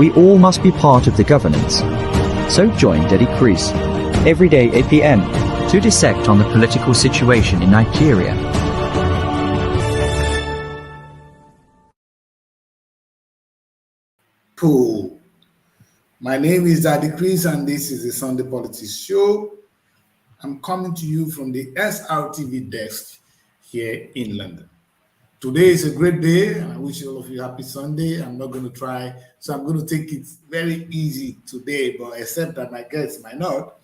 we all must be part of the governance. So join Daddy Kris every day 8 p.m. to dissect on the political situation in Nigeria. Cool. My name is Daddy Kris and this is the Sunday Politics Show. I'm coming to you from the Srtv desk here in London. Today is a great day. I wish all of you happy Sunday. I'm not going to try, so I'm going to take it very easy today, but except that my guests might not.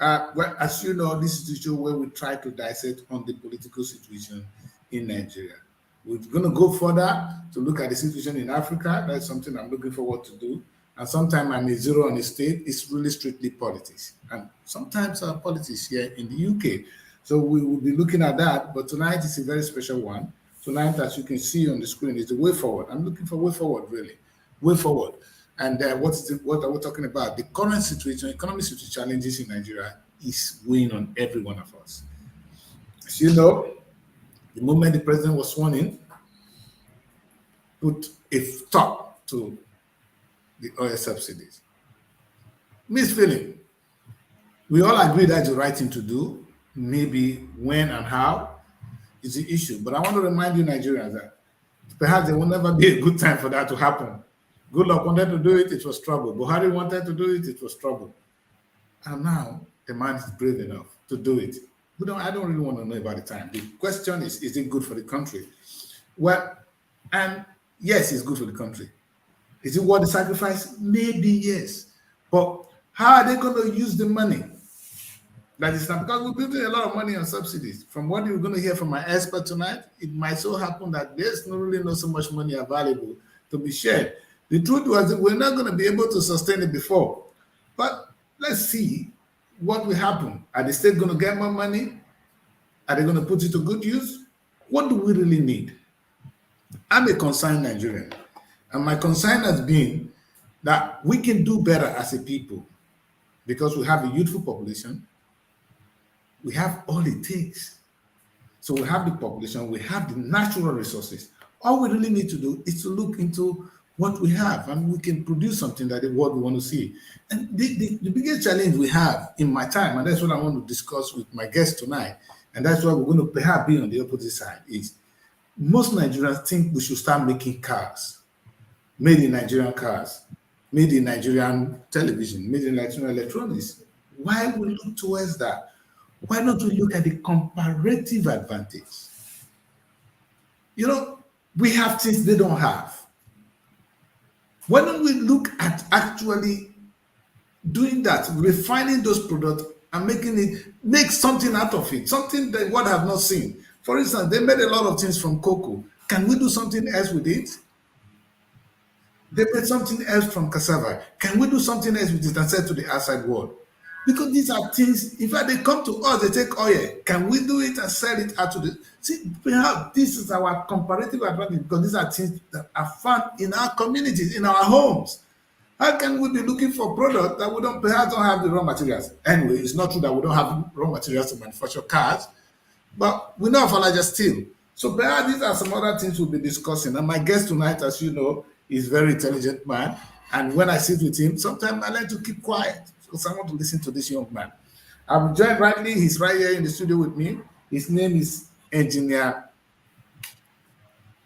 Well, as you know, this is the show where we try to dissect on the political situation in Nigeria. We're going to go further to look at the situation in Africa. That's something I'm looking forward to do. And sometimes I may zero on a state. It's really strictly politics. And sometimes politics here in the UK. So we will be looking at that. But tonight is a very special one. Tonight, as you can see on the screen, is the way forward. I'm looking for way forward, really. Way forward. And what are we talking about? The current situation, economic situation challenges in Nigeria is weighing on every one of us. As you know, the moment the president was sworn in, put a stop to the oil subsidies. Mixed feeling. We all agree that's the right thing to do. Maybe when and how is the issue. But I want to remind you Nigerians that perhaps there will never be a good time for that to happen. Goodluck wanted to do it, it was trouble. Buhari wanted to do it, it was trouble. And now the man is brave enough to do it. I don't really want to know about the time. The question is it good for the country? Well, and yes, it's good for the country. Is it worth the sacrifice? Maybe yes. But how are they going to use the money? That is not, because we're building a lot of money on subsidies. From what you're going to hear from my expert tonight, it might so happen that there's not so much money available to be shared. The truth was that we're not going to be able to sustain it before. But let's see what will happen. Are the state going to get more money? Are they going to put it to good use? What do we really need? I'm a concerned Nigerian. And my concern has been that we can do better as a people because we have a youthful population. We have all it takes. So we have the population, we have the natural resources. All we really need to do is to look into what we have and we can produce something that is what we want to see. And the biggest challenge we have in my time, and that's what I want to discuss with my guests tonight, and that's why we're going to perhaps be on the opposite side, is most Nigerians think we should start making cars, made in Nigerian cars, made in Nigerian television, made in Nigerian electronics. Why we look towards that? Why don't we look at the comparative advantage? You know, we have things they don't have. Why don't we look at actually doing that, refining those products and make something out of it, something that one have not seen. For instance, they made a lot of things from cocoa. Can we do something else with it? They made something else from cassava. Can we do something else with it and sell to the outside world? Because these are things, in fact, they come to us, they take oil. Can we do it and sell it out to the... See, perhaps this is our comparative advantage because these are things that are found in our communities, in our homes. How can we be looking for products that we perhaps don't have the raw materials? Anyway, it's not true that we don't have raw materials to manufacture cars, but we know of larger steel. So perhaps these are some other things we'll be discussing. And my guest tonight, as you know, is a very intelligent man. And when I sit with him, sometimes I like to keep quiet because I want to listen to this young man. I'm joined rightly, he's right here in the studio with me. His name is Engineer,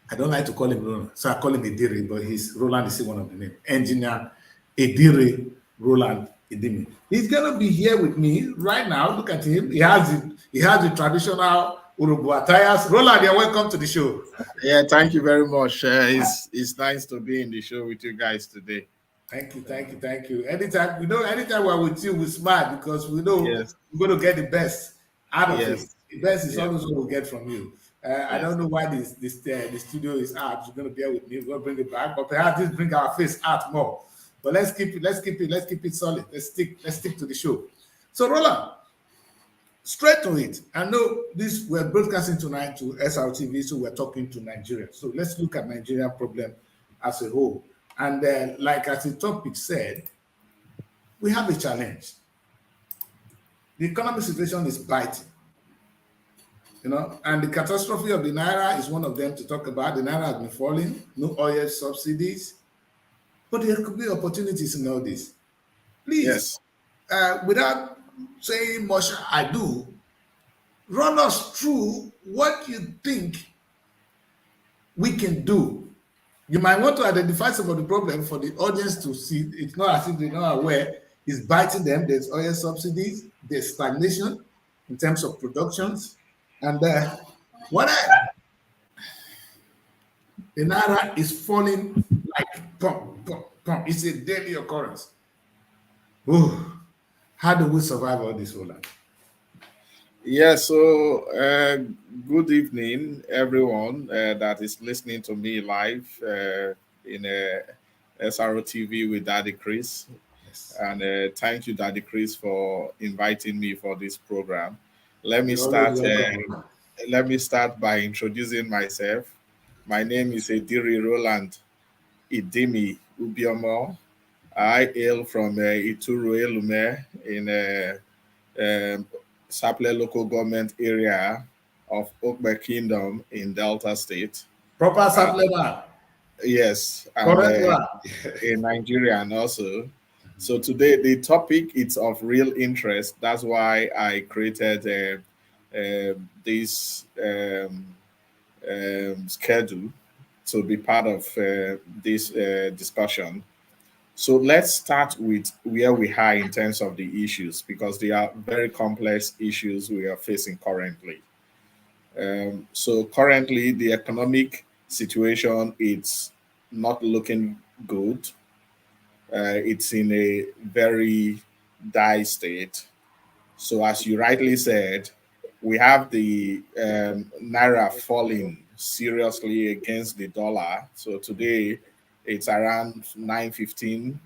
I don't like to call him Roland, so I call him EDIRI, but Roland is one of the names. Engineer EDIRI Roland IDIMI. He's gonna be here with me right now. Look at him. He has the traditional Urubu attires. Roland, you're welcome to the show. Yeah, thank you very much. It's nice to be in the show with you guys today. Thank you. Anytime we're with you, we smile because we know we're going to get the best out of it. The best is always what we'll get from you. I don't know why the studio is out. You're going to bear with me. We're going to bring it back, but perhaps this bring our face out more. But let's keep it solid. Let's stick to the show. So Roland, straight to it. I know we're broadcasting tonight to Srtv, so we're talking to Nigeria. So let's look at Nigerian problem as a whole. And like as the topic said, we have a challenge. The economic situation is biting, and the catastrophe of the Naira is one of them to talk about. The Naira has been falling, no oil subsidies. But there could be opportunities in all this. Please, Yes. without saying much ado, run us through what you think we can do. You might want to identify some of the problem for the audience to see. It's not as if they're not aware. It's biting them. There's oil subsidies. There's stagnation in terms of productions. And what the naira is falling like pump, pump, pump. It's a daily occurrence. Ooh, how do we survive all this, Roland? Yeah, so good evening, everyone that is listening to me live in Srtv with Daddy Kris. Yes. And thank you, Daddy Kris, for inviting me for this program. Let me You're always start. welcome. Let me start by introducing myself. My name is EDIRI Roland IDIMI Ubiomo. I hail from Ituru Elume in Saple local government area of Okbe Kingdom in Delta State. Proper supplement. Yes, and Correct one. in Nigeria and also. So today the topic is of real interest. That's why I created this schedule to be part of this discussion. So let's start with where we are in terms of the issues because they are very complex issues we are facing currently. So currently the economic situation is not looking good. It's in a very dire state. So as you rightly said, we have the naira falling seriously against the dollar. So today it's around 9.15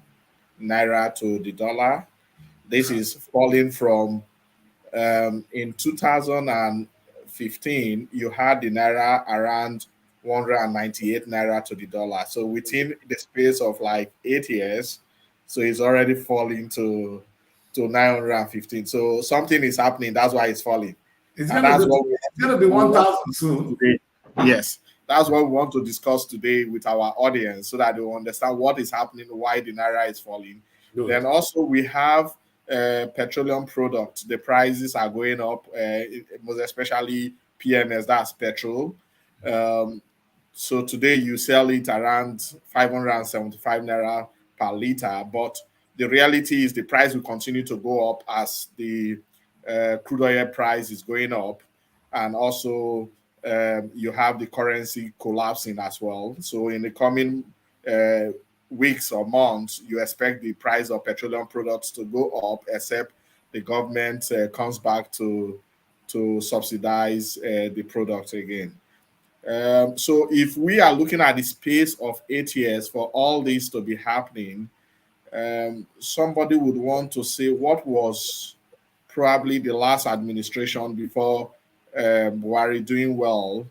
naira to the dollar. This is falling from in 2015, you had the naira around 198 naira to the dollar. So within the space of like 8 years, so it's already falling to 915. So something is happening. That's why it's falling. It's And gonna that's go to, what it's gonna be we want 1,000 soon. today. Yes, that's what we want to discuss today with our audience so that they will understand what is happening, why the naira is falling. Good. Then also we have petroleum products. The prices are going up, most especially PMS, that's petrol. So today you sell it around 575 naira per liter, but the reality is the price will continue to go up as the crude oil price is going up, and also you have the currency collapsing as well. So in the coming weeks or months, you expect the price of petroleum products to go up, except the government comes back to subsidize the product again. So if we are looking at the space of 8 years for all this to be happening, somebody would want to say what was probably the last administration before Buhari doing well,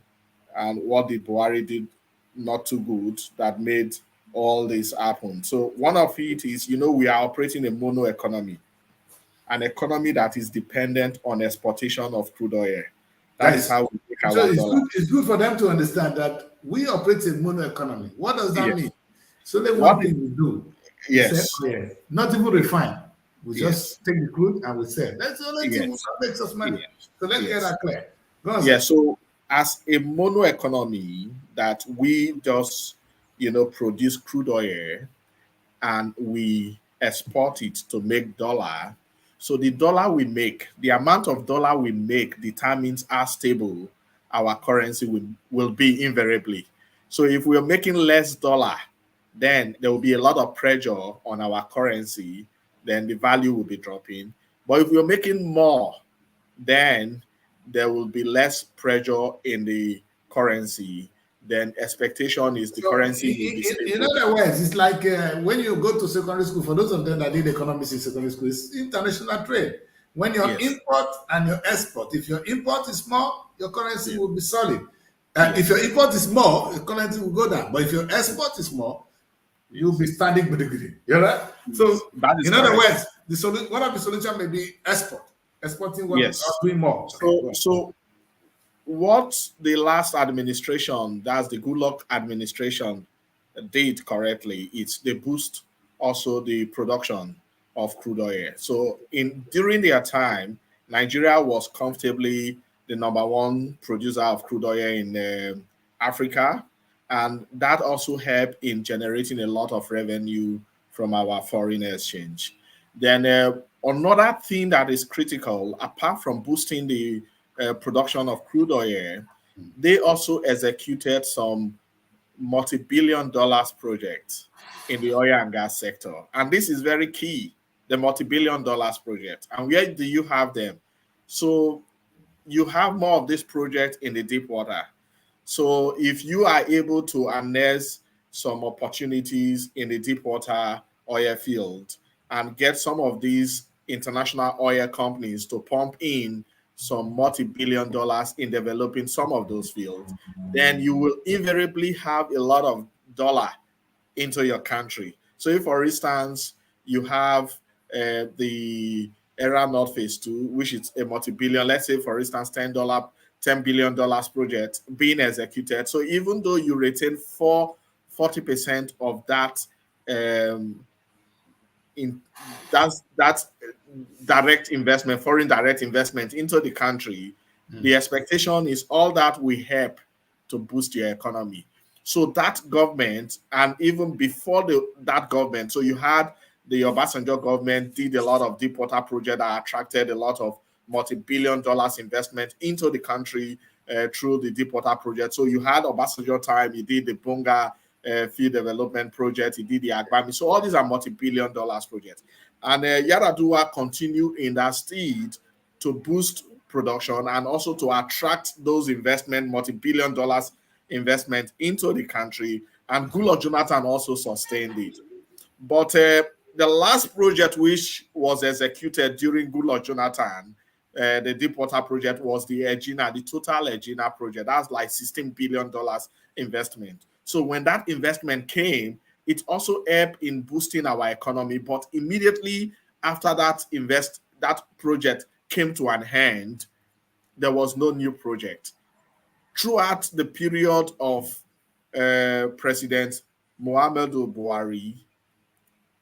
and what did Buhari did not too good that made all this happen. So one of it is, we are operating a mono economy, an economy that is dependent on exportation of crude oil. That is how we make So our dollar. it's good for them to understand that we operate a mono economy. What does that Yes. mean? So then What one thing we do, we Yes. say, oh, yeah, not even refine. We Yes. just take the crude and we sell. That's the only thing Yes. that makes us money. Yes. So let's get Yes. that clear. Go on, Yeah, sir. so as a mono economy that we just, produce crude oil and we export it to make dollar. So the dollar we make, the amount of dollar we make determines how stable our currency will be invariably. So if we are making less dollar, then there will be a lot of pressure on our currency, then the value will be dropping. But if we are making more, then there will be less pressure in the currency. Then expectation is the So currency will be in stable. other words, it's like when you go to secondary school, for those of them that did economics in secondary school, it's international trade. When your Yes. import and your export, if your import is small, your currency Yeah. will be solid. Yes. If your import is more, your currency will go down. But if your export is more, you'll be standing with the grid. You know that? So That is in other correct. words, the solution, one of the solution may be export, exporting what Yes. doing more. So what the last administration, that's the Goodluck administration, did correctly, they boost also the production of crude oil. So during their time, Nigeria was comfortably the number one producer of crude oil in Africa, and that also helped in generating a lot of revenue from our foreign exchange. Then another thing that is critical, apart from boosting the production of crude oil, they also executed some multi-billion dollars projects in the oil and gas sector. And this is very key, the multi-billion dollars project. And where do you have them? So you have more of this project in the deep water. So if you are able to harness some opportunities in the deep water oil field and get some of these international oil companies to pump in some multi-billion dollars in developing some of those fields, then you will invariably have a lot of dollar into your country. So if, for instance, you have the Era North Phase 2, which is a multi-billion, let's say, for instance, $10 billion project being executed. So even though you retain 40% of that, that's direct investment, foreign direct investment into the country, the expectation is all that will help to boost your economy. So that government, and even before that government, so you had the Obasanjo government did a lot of deep water projects that attracted a lot of multi-billion dollars investment into the country through the deep water project. So you had Obasanjo time, he did the Bunga field development project, he did the Agbami. So all these are multi-billion dollars projects. And Yaradua continue in that steed to boost production and also to attract those investment, multi-billion dollars investment into the country. And Goodluck Jonathan also sustained it. But the last project which was executed during Goodluck Jonathan, the deep water project, was the Egina, the total Egina project. That's like $16 billion investment. So when that investment came, it also helped in boosting our economy. But immediately after that project came to an end, there was no new project. Throughout the period of President Muhammadu Buhari,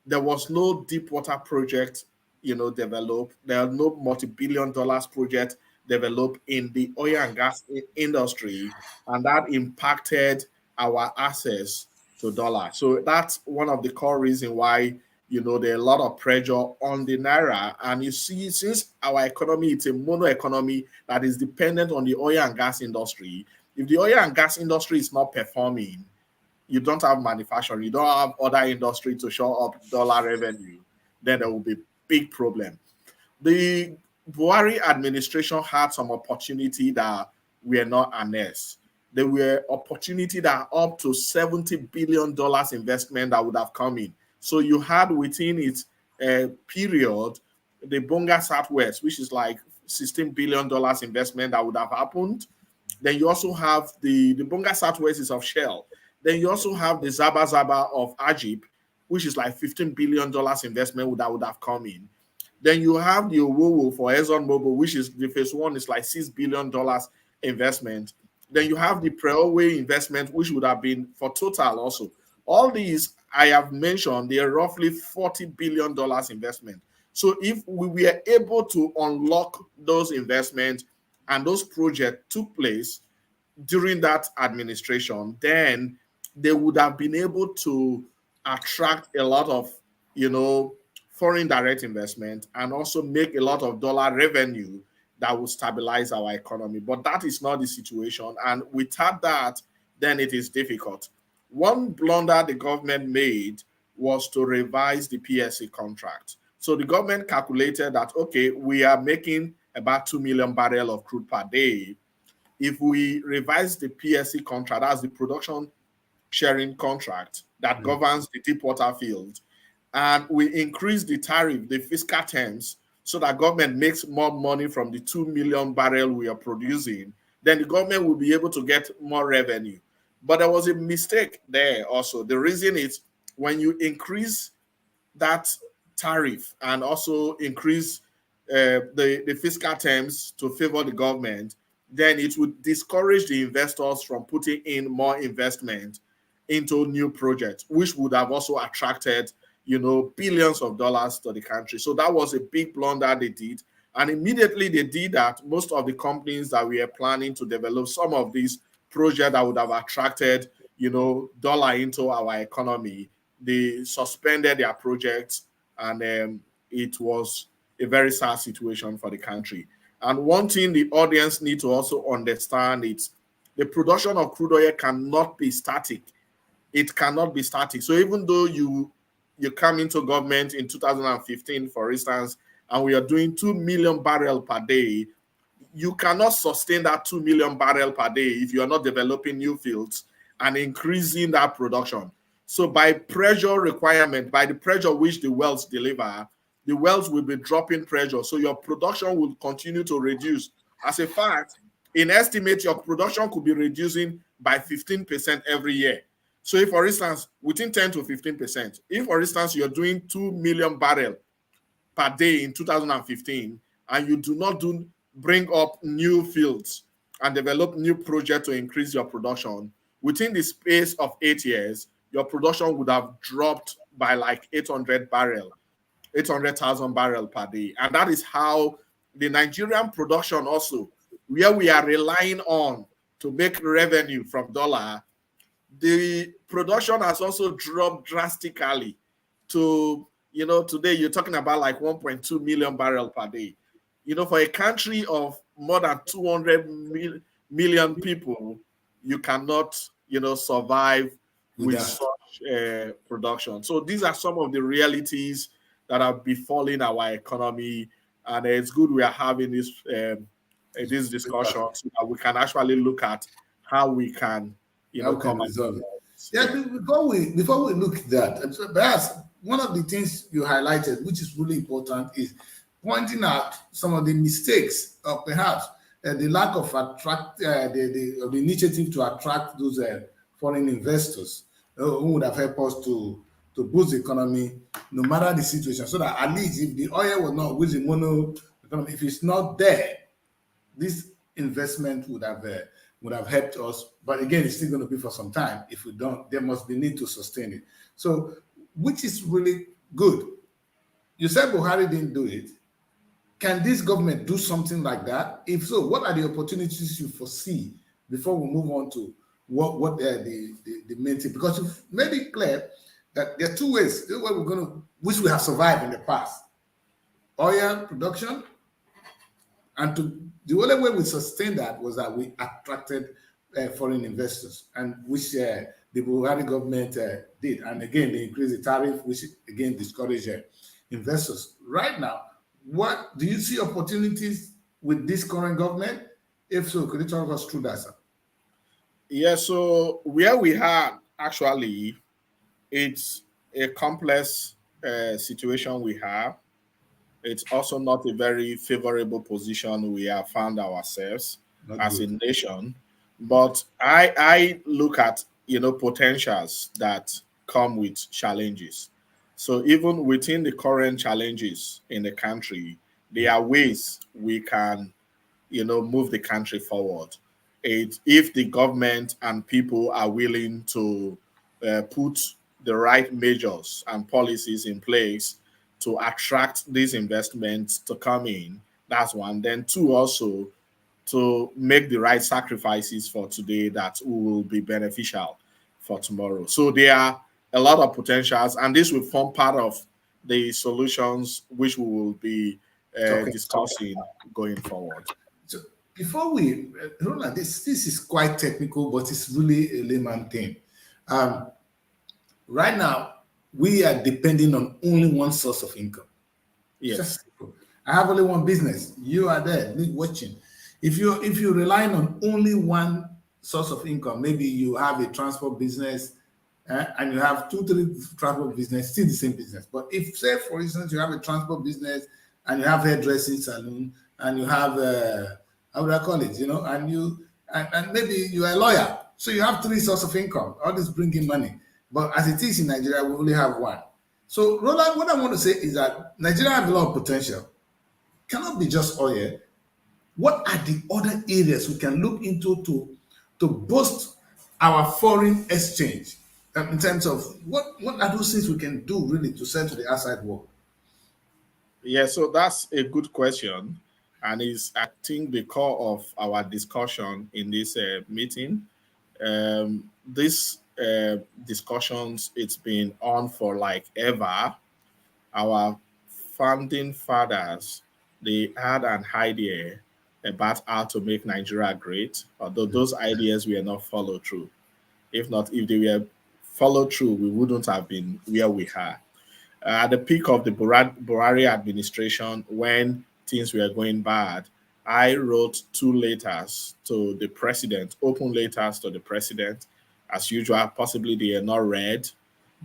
there was no deep water project, developed. There are no multi-billion dollars project developed in the oil and gas industry, and that impacted our access to dollar. So that's one of the core reasons why, there are a lot of pressure on the naira. And you see, since our economy, it's a mono economy that is dependent on the oil and gas industry. If the oil and gas industry is not performing, you don't have manufacturing, you don't have other industry to show up dollar revenue, then there will be big problem. The Buhari administration had some opportunity that were not harnessed. There were opportunity that up to $70 billion investment that would have come in. So you had within its period, the Bonga Southwest, which is like $16 billion investment that would have happened. Then you also have the Bonga Southwest is of Shell. Then you also have the Zaba Zaba of Ajib, which is like $15 billion investment that would have come in. Then you have the Owowo for ExxonMobil, which is the phase one is like $6 billion investment. Then you have the Preoway investment, which would have been for Total also. All these I have mentioned, they are roughly $40 billion investment. So if we were able to unlock those investments and those projects took place during that administration, then they would have been able to attract a lot of, foreign direct investment and also make a lot of dollar revenue that will stabilize our economy. But that is not the situation. And without that, then it is difficult. One blunder the government made was to revise the PSC contract. So the government calculated that, okay, we are making about 2 million barrels of crude per day. If we revise the PSC contract, that's the production sharing contract that governs the deep water field, and we increase the tariff, the fiscal terms, so that government makes more money from the 2 million barrel we are producing, then the government will be able to get more revenue. But there was a mistake there also. The reason is when you increase that tariff and also increase the fiscal terms to favor the government, then it would discourage the investors from putting in more investment into new projects, which would have also attracted, billions of dollars to the country. So that was a big blunder they did. And immediately they did that, most of the companies that we are planning to develop some of these projects that would have attracted, dollar into our economy, they suspended their projects, and it was a very sad situation for the country. And one thing the audience need to also understand is the production of crude oil cannot be static. It cannot be static. So even though you come into government in 2015, for instance, and we are doing 2 million barrels per day, you cannot sustain that 2 million barrels per day if you are not developing new fields and increasing that production. So by pressure requirement, by the pressure which the wells deliver, the wells will be dropping pressure. So your production will continue to reduce. As a fact, in estimate, your production could be reducing by 15% every year. So if, for instance, within 10 to 15%, if, for instance, you're doing 2 million barrels per day in 2015, and you do not bring up new fields and develop new projects to increase your production, within the space of 8 years, your production would have dropped by like 800,000 barrels per day. And that is how the Nigerian production also, where we are relying on to make revenue from dollar, the production has also dropped drastically to, today you're talking about like 1.2 million barrels per day. For a country of more than 200 million people, you cannot, survive with such production. So these are some of the realities that are befalling our economy, and it's good we are having this discussion so that we can actually look at how we can, come and resolve it. Yeah, before we look at that, perhaps one of the things you highlighted, which is really important, is pointing out some of the mistakes, or perhaps the lack of the initiative to attract those foreign investors who would have helped us to boost the economy, no matter the situation, so that at least if the oil was not with the mono economy, if it's not there, this investment would have helped us. But again, it's still going to be for some time. If we don't, there must be need to sustain it. So, which is really good. You said Buhari didn't do it. Can this government do something like that? If so, what are the opportunities you foresee before we move on to what the main thing? Because you've made it clear that there are two ways. This is what we're going to, which we have survived in the past: oil production, and the only way we sustained that was that we attracted foreign investors, and which the Buhari government did. And again, they increased the tariff, which again discouraged investors. Right now, what do you see opportunities with this current government? If so, could you talk us through that, sir? Yeah, so where we are actually, it's a complex situation we have. It's also not a very favorable position we have found ourselves as a nation. But I look at, potentials that come with challenges. So even within the current challenges in the country, there are ways we can, move the country forward. If the government and people are willing to put the right measures and policies in place to attract these investments to come in, that's one. Then two, also to make the right sacrifices for today that will be beneficial for tomorrow. So there are a lot of potentials, and this will form part of the solutions which we will be discussing going forward. So before we, Roland, this is quite technical, but it's really a layman thing. Right now, we are depending on only one source of income. Yes. I have only one business. You are there watching. If you're relying on only one source of income, maybe you have a transport business and you have 2-3 transport business, still the same business. But if, say, for instance, you have a transport business and you have hairdressing salon and you have how would I call it? And maybe you are a lawyer, so you have 3 sources of income. All this bringing money. But as it is in Nigeria, we only have one. So, Roland, what I want to say is that Nigeria has a lot of potential. Cannot be just oil. What are the other areas we can look into to boost our foreign exchange? in terms of what are those things we can do really to send to the outside world? Yeah, so that's a good question, and is I think the core of our discussion in this meeting. This discussions, it's been on for like ever. Our founding fathers, they had an idea about how to make Nigeria great, although those ideas were not followed through. If not, if they were followed through, we wouldn't have been where we are. At the peak of the Buhari administration, when things were going bad, I wrote 2 letters to the president, open letters to the president. As usual, possibly they are not read.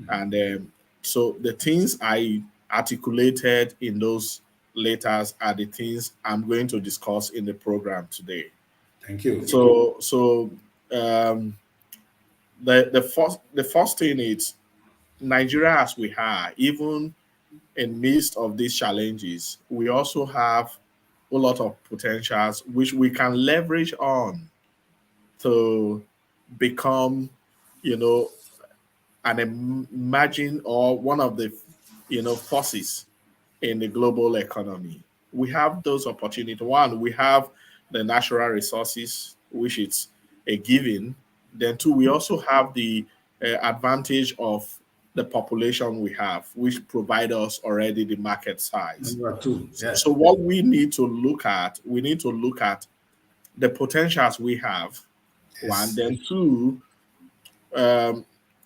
And so the things I articulated in those letters are the things I'm going to discuss in the program today. Thank you. So the first thing is Nigeria as we are, even in midst of these challenges, we also have a lot of potentials which we can leverage on to become, an emerging or one of the, forces in the global economy. We have those opportunities. One, we have the natural resources, which is a given. Then two, we also have the advantage of the population we have, which provide us already the market size. Number two, yes. So what we need to look at the potentials we have. Yes. One, then two,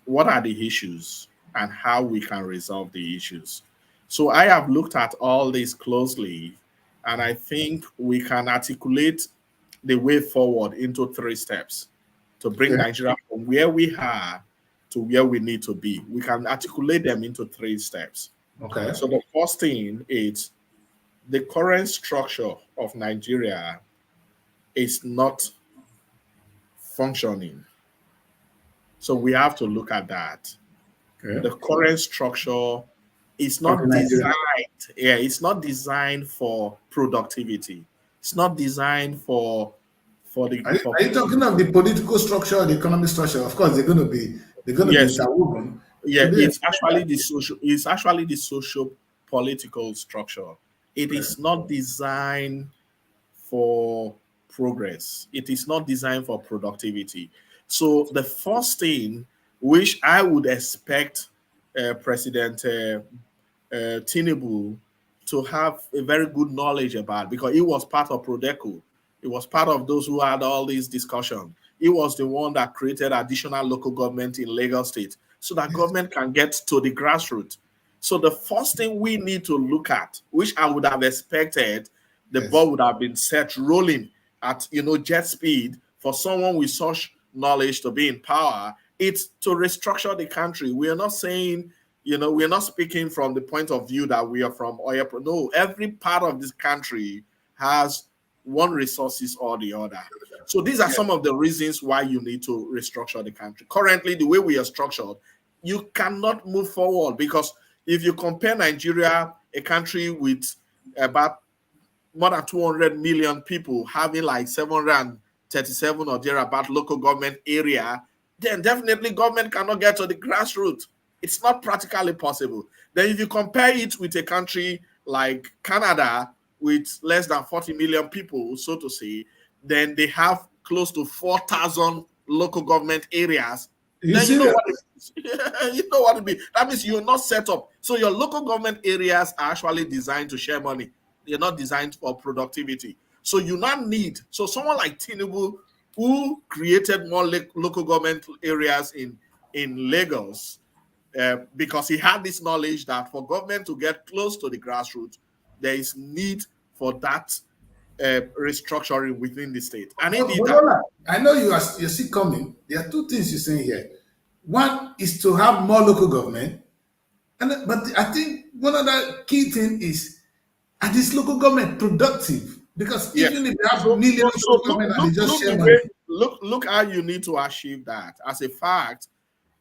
what are the issues and how we can resolve the issues. So I have looked at all this closely, and I think we can articulate the way forward into 3 steps to bring Nigeria from where we are to where we need to be. We can articulate them into 3 steps. Okay. So the first thing is the current structure of Nigeria is not functioning. So we have to look at that. Okay. The current structure is not designed. Yeah, it's not designed for productivity. It's not designed for the. Are you talking of the political structure or the economic structure? Of course, they're going to be interwoven. Yeah, it's actually the social political structure. It is not designed for progress. It is not designed for productivity. So the first thing which I would expect President Tinubu to have a very good knowledge about, because he was part of Prodeco. He was part of those who had all these discussions. He was the one that created additional local government in Lagos State so that government can get to the grassroots. So the first thing we need to look at, which I would have expected the ball would have been set rolling at jet speed for someone with such knowledge to be in power, it's to restructure the country. We are not saying, we are not speaking from the point of view that we are from oil. No, every part of this country has one resources or the other. So these are some of the reasons why you need to restructure the country. Currently, the way we are structured, you cannot move forward, because if you compare Nigeria, a country with about more than 200 million people, having like 737 or thereabout local government area, then definitely government cannot get to the grassroots. It's not practically possible. Then if you compare it with a country like Canada with less than 40 million people, so to say, then they have close to 4,000 local government areas. Then you know what it is. You know what it means. That means you're not set up. So your local government areas are actually designed to share money. They're not designed for productivity. So you not need, so someone like Tinubu, who created more local government areas in Lagos, because he had this knowledge that for government to get close to the grassroots, there is need for that restructuring within the state. And he did that. I know you see coming. There are 2 things you're saying here. One is to have more local government, but I think one other key thing is, are this local government productive? Because even if they have millions of local government and they just share money. Look how you need to achieve that. As a fact,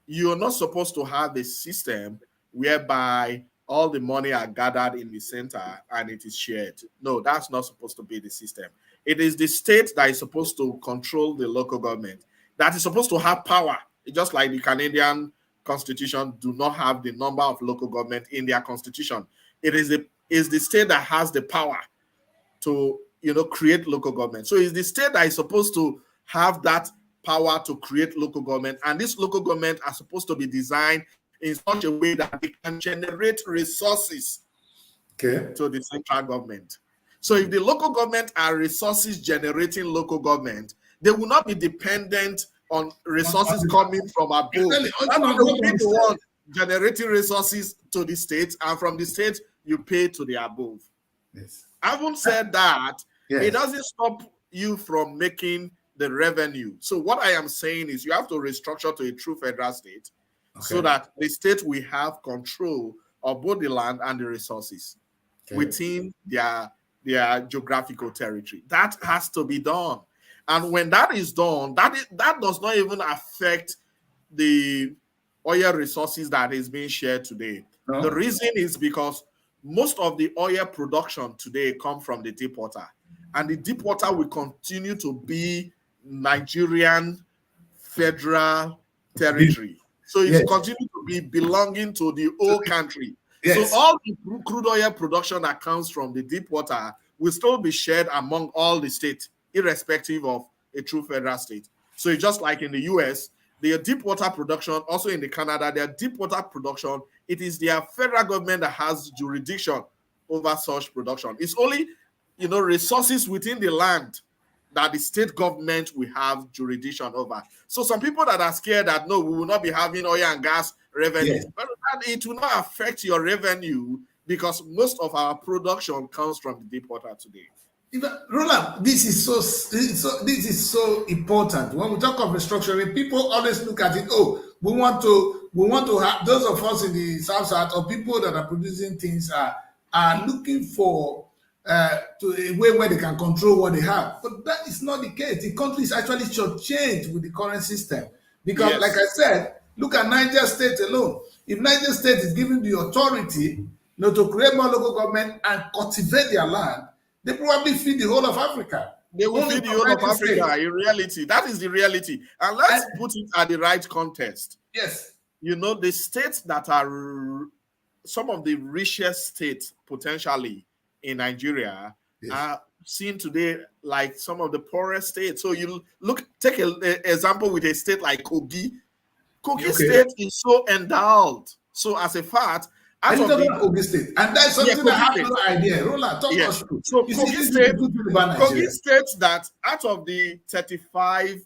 you're not supposed to have a system whereby all the money are gathered in the center and it is shared. No, that's not supposed to be the system. It is the state that is supposed to control the local government, that is supposed to have power, just like the Canadian constitution do not have the number of local government in their constitution. It is the state that has the power to, create local government. So it's the state that is supposed to have that power to create local government, and this local government are supposed to be designed in such a way that they can generate resources to the central government. So if the local government are resources generating local government, they will not be dependent on resources coming from above. They will be the one generating resources to the state, and from the state you pay to the above. Yes. Having said that, it doesn't stop you from making the revenue. So what I am saying is you have to restructure to a true federal state so that the state will have control of both the land and the resources within their geographical territory. That has to be done. And when that is done, that does not even affect the oil resources that is being shared today. No. The reason is because most of the oil production today come from the deep water. And the deep water will continue to be Nigerian federal territory. So it's continuing to be belonging to the whole country. Yes. So all the crude oil production that comes from the deep water will still be shared among all the states, irrespective of a true federal state. So it's just like in the US, their deep water production, also in the Canada, their deep water production, it is their federal government that has jurisdiction over such production. It's only, resources within the land that the state government will have jurisdiction over. So some people that are scared that, no, we will not be having oil and gas revenue, but it will not affect your revenue because most of our production comes from the deep water today. Roland, this is so important. When we talk of restructuring, people always look at it. Oh, we want to have those of us in the South or people that are producing things are looking for to a way where they can control what they have. But that is not the case. The country is actually shortchanged with the current system because, like I said, look at Niger State alone. If Niger State is given the authority, to create more local government and cultivate their land, they probably feed the whole of Africa. They will feed the whole of Africa in reality. That is the reality. And let's put it at the right context. Yes. The states that are some of the richest states potentially in Nigeria are seen today like some of the poorest states. So you take an example with a state like Kogi. Kogi State is so endowed. So as a fact, Kogi State, and that's something I have no idea. Roland, talk us through. So Kogi State, that out of the 35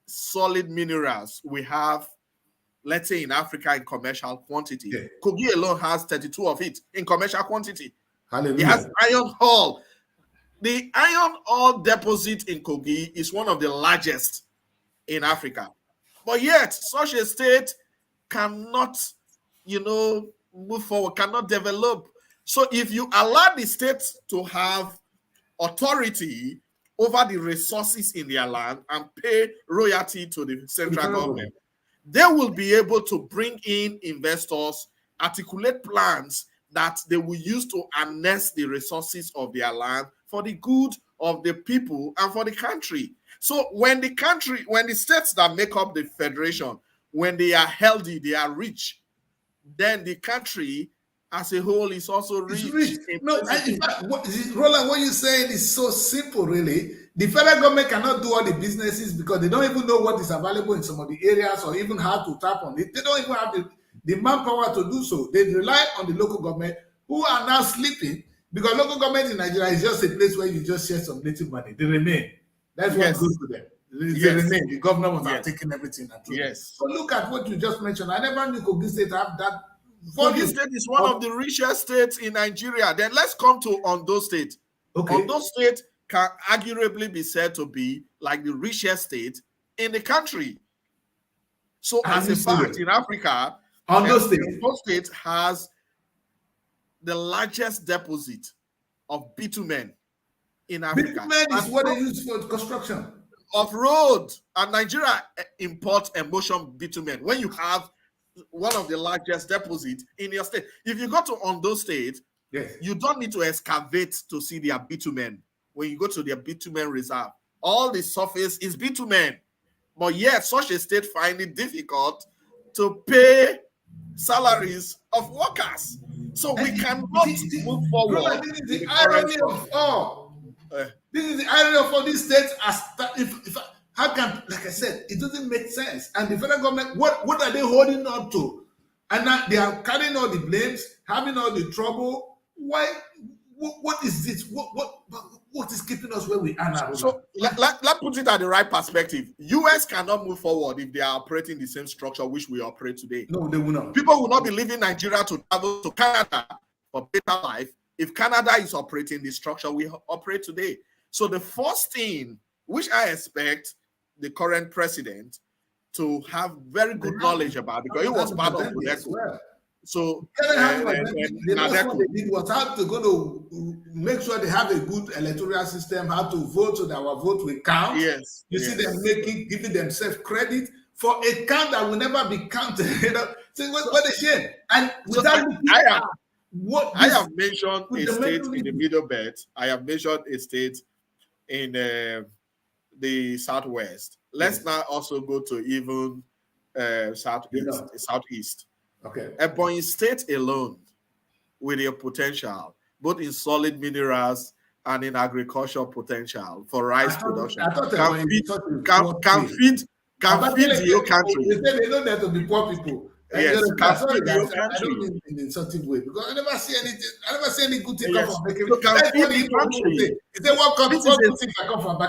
solid minerals we have, let's say in Africa in commercial quantity, Kogi alone has 32 of it in commercial quantity. Hallelujah. It has iron ore. The iron ore deposit in Kogi is one of the largest in Africa. But yet, such a state cannot, move forward, cannot develop. So if you allow the state to have authority over the resources in their land and pay royalty to the central government, they will be able to bring in investors, articulate plans that they will use to harness the resources of their land for the good of the people and for the country. So when the states that make up the federation, when they are healthy, they are rich, then the country as a whole is also rich. No, in fact, Roland, what you're saying is so simple, really. The federal government cannot do all the businesses because they don't even know what is available in some of the areas or even how to tap on it. They don't even have the manpower to do so. They rely on the local government who are now sleeping because local government in Nigeria is just a place where you just share some native money. They remain. That's what's good to them. They remain. The government was taking everything. So look at what you just mentioned. I never knew Kogi State have that. Kogi State is one of the richest states in Nigeria. Then let's come to Ondo State. Ondo State can arguably be said to be like the richest state in the country. So as a fact, in Africa, Ondo State has the largest deposit of bitumen in Africa. Bitumen is what they use for construction of road, and Nigeria imports emulsion bitumen. When you have one of the largest deposits in your state, if you go to Ondo State, you don't need to excavate to see their bitumen. When you go to their bitumen reserve, all the surface is bitumen. But yet, such a state find it difficult to pay salaries of workers. So we cannot move forward. This is the irony of all. This is the irony of all these states. How can, like I said, it doesn't make sense. And the federal government, what are they holding on to? And now they are carrying all the blames, having all the trouble. Why? What is this? What is keeping us where we are now? So let's put it at the right perspective. US cannot move forward if they are operating the same structure which we operate today. No, they will not. People will not be leaving Nigeria to travel to Canada for better life if Canada is operating the structure we operate today. So the first thing which I expect the current president to have very good knowledge about, because he was part of POLTICAL. So the did was how to go to make sure they have a good electoral system, how to vote so that our vote will count. Yes, you see them giving themselves credit for a count that will never be counted. You know, so what a shame. And without I have mentioned a state in the Middle Belt. I have mentioned a state in the Southwest. Let's now also go to even Southeast. Okay. Ebonyi State alone, with their potential, both in solid minerals and in agricultural potential for rice production, can feed the whole country. They say they don't have to be poor people. Yes, can feed the whole country. I don't mean in a certain way, because I never see anything. I never see any good thing come from making. So can feed the country.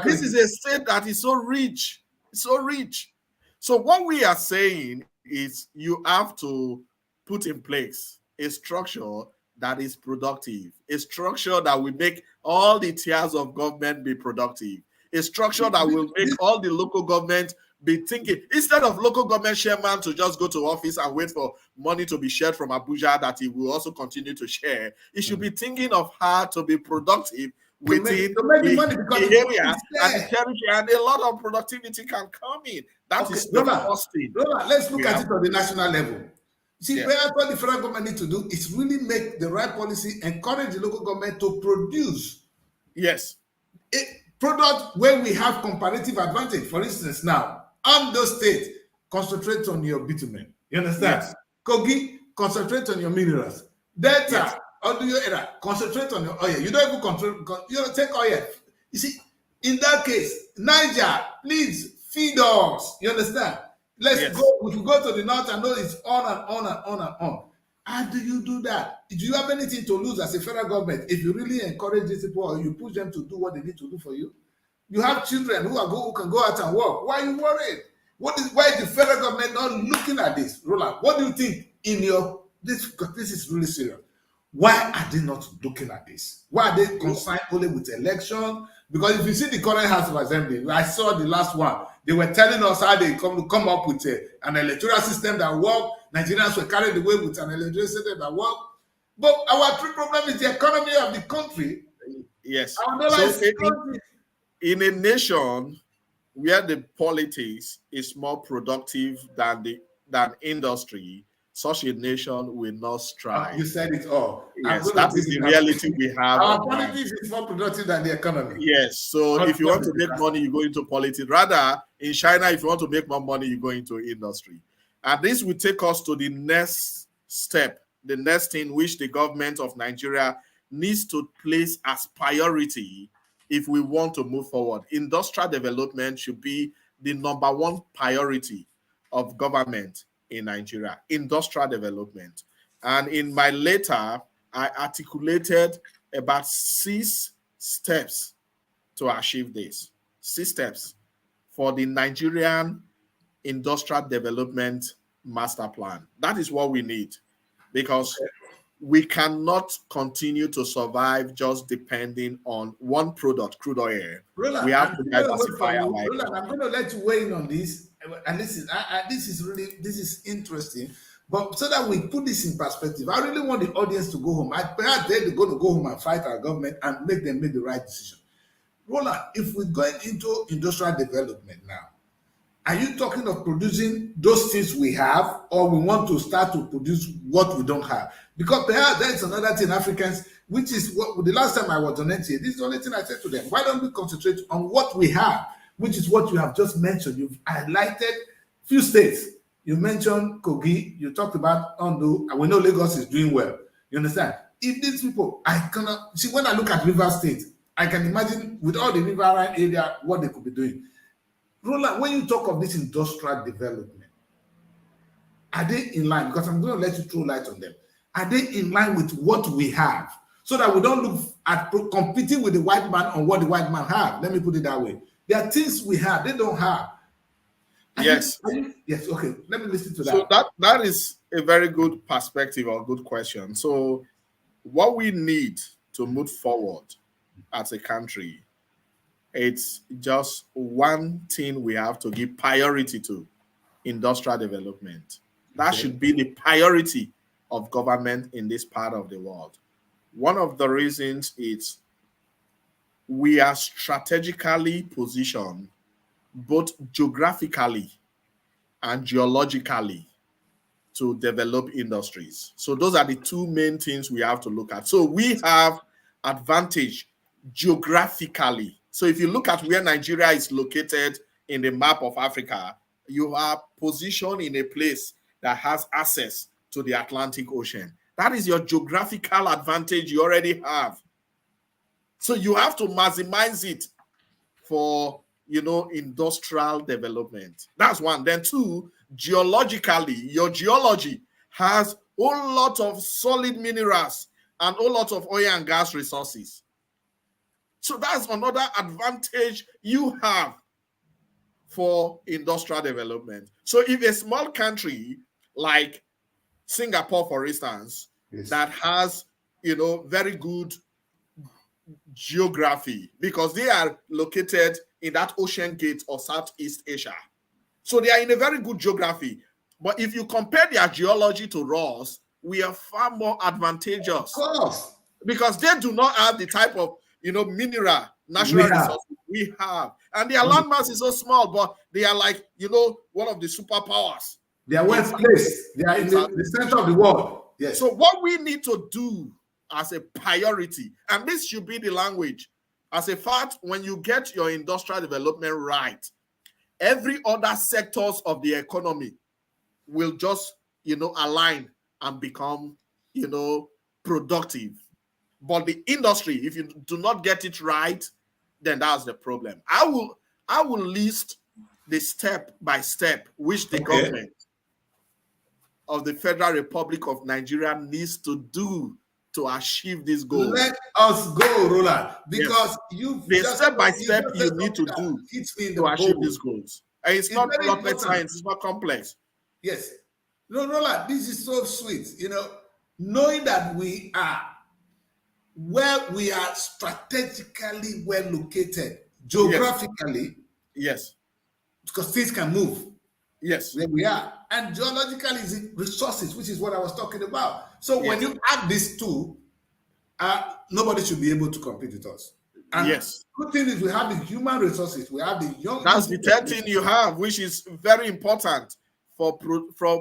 This is a state that is so rich, so rich. So what we are saying is you have to put in place a structure that is productive, a structure that will make all the tiers of government be productive, a structure that will make all the local government be thinking, instead of local government chairman to just go to office and wait for money to be shared from Abuja that he will also continue to share, he should be thinking of how to be productive within the area and the territory, and a lot of productivity can come in. That is the first thing. Let's look at it on the national level. See, what the federal government needs to do is really make the right policy, encourage the local government to produce a product where we have comparative advantage. For instance, now, Ondo State, concentrate on your bitumen. You understand? Yes. Kogi, concentrate on your minerals. Delta, Oduyo Era, concentrate on your oil. You don't even take oil. You see, in that case, Niger, please feed us. You understand? Let's go. We can go to the north and know it's on and on and on and on. How do you do that? Do you have anything to lose as a federal government if you really encourage these people or you push them to do what they need to do for you? You have children who can go out and work. Why are you worried? Why is the federal government not looking at this? Roland, what do you think this is really serious? Why are they not looking at this? Why are they concerned only with election? Because if you see the current House of Assembly, I saw the last one, they were telling us how they come up with an electoral system that works. Nigerians were carried away with an electoral system that works. But our true problem is the economy of the country. Yes. In a nation where the politics is more productive than industry, such a nation will not strive. You said it all. Yes, that is the reality we have. Our politics is more productive than the economy. Yes, so if you want to make money, you go into politics. Rather, in China, if you want to make more money, you go into industry. And this will take us to the next step, the next thing which the government of Nigeria needs to place as priority if we want to move forward. Industrial development should be the number one priority of government in Nigeria, industrial development. And in my letter, I articulated about 6 steps to achieve this. 6 steps for the Nigerian Industrial Development Master Plan. That is what we need, because we cannot continue to survive just depending on one product, crude oil. Roland, we have to diversify our life. Roland, I'm going to let you weigh in on this, and this is interesting. But so that we put this in perspective, I really want the audience to go home. Perhaps they're going to go home and fight our government and make them make the right decision. Roland, if we're going into industrial development now, are you talking of producing those things we have, or we want to start to produce what we don't have? Because perhaps there is another thing, Africans, which is what the last time I was on NTA, this is the only thing I said to them. Why don't we concentrate on what we have, which is what you have just mentioned? You've highlighted few states. You mentioned Kogi, you talked about Ondo, and we know Lagos is doing well. You understand? If these people, I cannot see when I look at River State, I can imagine with all the riverine area what they could be doing. Roland, when you talk of this industrial development, are they in line? Because I'm going to let you throw light on them. Are they in line with what we have? So that we don't look at competing with the white man on what the white man have. Let me put it that way. There are things we have, they don't have. Yes. Yes, okay. Let me listen to that. So that is a very good perspective or good question. So what we need to move forward as a country, it's just one thing we have to give priority to: industrial development. That should be the priority of government in this part of the world. One of the reasons is we are strategically positioned both geographically and geologically to develop industries. So those are the two main things we have to look at. So we have advantage geographically. So if you look at where Nigeria is located in the map of Africa, you are positioned in a place that has access to the Atlantic Ocean. That is your geographical advantage you already have. So you have to maximize it for, industrial development. That's one. Then two, geologically, your geology has a whole lot of solid minerals and a whole lot of oil and gas resources. So that's another advantage you have for industrial development. So if a small country like Singapore, for instance, that has, very good geography, because they are located in that ocean gate of Southeast Asia. So they are in a very good geography. But if you compare their geology to us, we are far more advantageous. Of course. Because they do not have the type of, mineral, natural resources we have. And their landmass is so small, but they are like, one of the superpowers. They are well placed. They are in the center of the world. Yes. So what we need to do as a priority, and this should be the language, as a fact, when you get your industrial development right, every other sectors of the economy will just, align and become, productive. But the industry, if you do not get it right, then that's the problem. I will list the step by step which the government of the Federal Republic of Nigeria needs to do to achieve this goal. Let us go, Roland, because the step by step you need to do to achieve these goals. And it's not rocket science, it's not complex. Yes. No, Roland, this is so sweet. Knowing that we are where we are strategically well located, geographically. Yes. Because things can move. Yes. Where we are. And geologically is resources, which is what I was talking about. So when you add these two, nobody should be able to compete with us. And the good thing is we have the human resources. We have the young. That's the third thing you have, which is very important for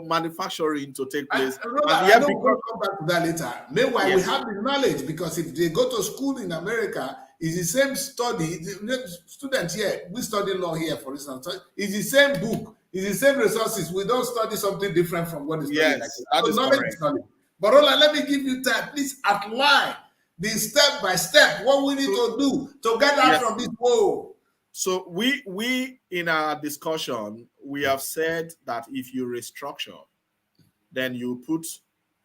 manufacturing to take place. We'll come back to that later. Meanwhile, we have the knowledge, because if they go to school in America, it's the same study. The students here, we study law here, for instance. It's the same book. It's the same resources. We don't study something different from what is studied. That is knowledge is knowledge. But Roland, let me give you time. Please outline the step by step what we need to do to get out from this woe. So we in our discussion, we have said that if you restructure, then you put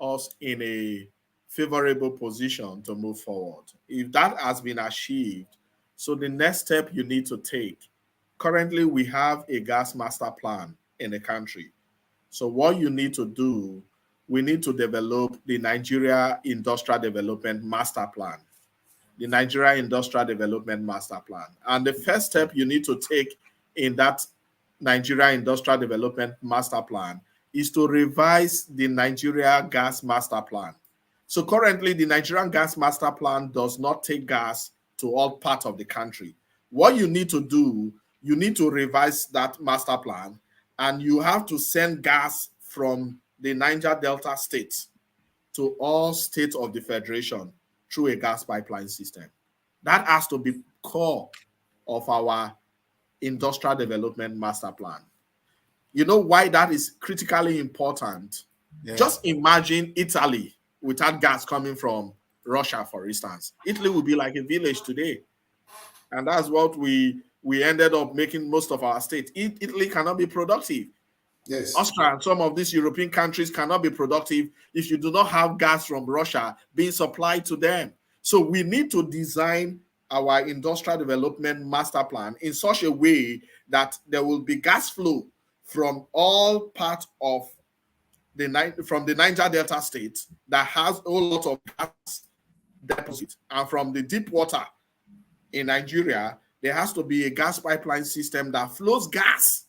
us in a favorable position to move forward. If that has been achieved, so the next step you need to take, currently we have a gas master plan in the country. So what you need to do, we need to develop the Nigeria Industrial Development Master Plan. The Nigeria Industrial Development Master Plan. And the first step you need to take in that Nigeria Industrial Development Master Plan is to revise the Nigeria Gas Master Plan. So currently, the Nigerian Gas Master Plan does not take gas to all parts of the country. What you need to do, you need to revise that master plan, and you have to send gas from the Niger Delta states to all states of the Federation through a gas pipeline system. That has to be core of our industrial development master plan. You know why that is critically important? Yeah. Just imagine Italy without gas coming from Russia, for instance. Italy would be like a village today. And that's what we ended up making most of our state. Italy cannot be productive. Yes. Austria and some of these European countries cannot be productive if you do not have gas from Russia being supplied to them. So we need to design our industrial development master plan in such a way that there will be gas flow from all parts of the Niger Delta state that has a whole lot of gas deposit, and from the deep water in Nigeria, there has to be a gas pipeline system that flows gas.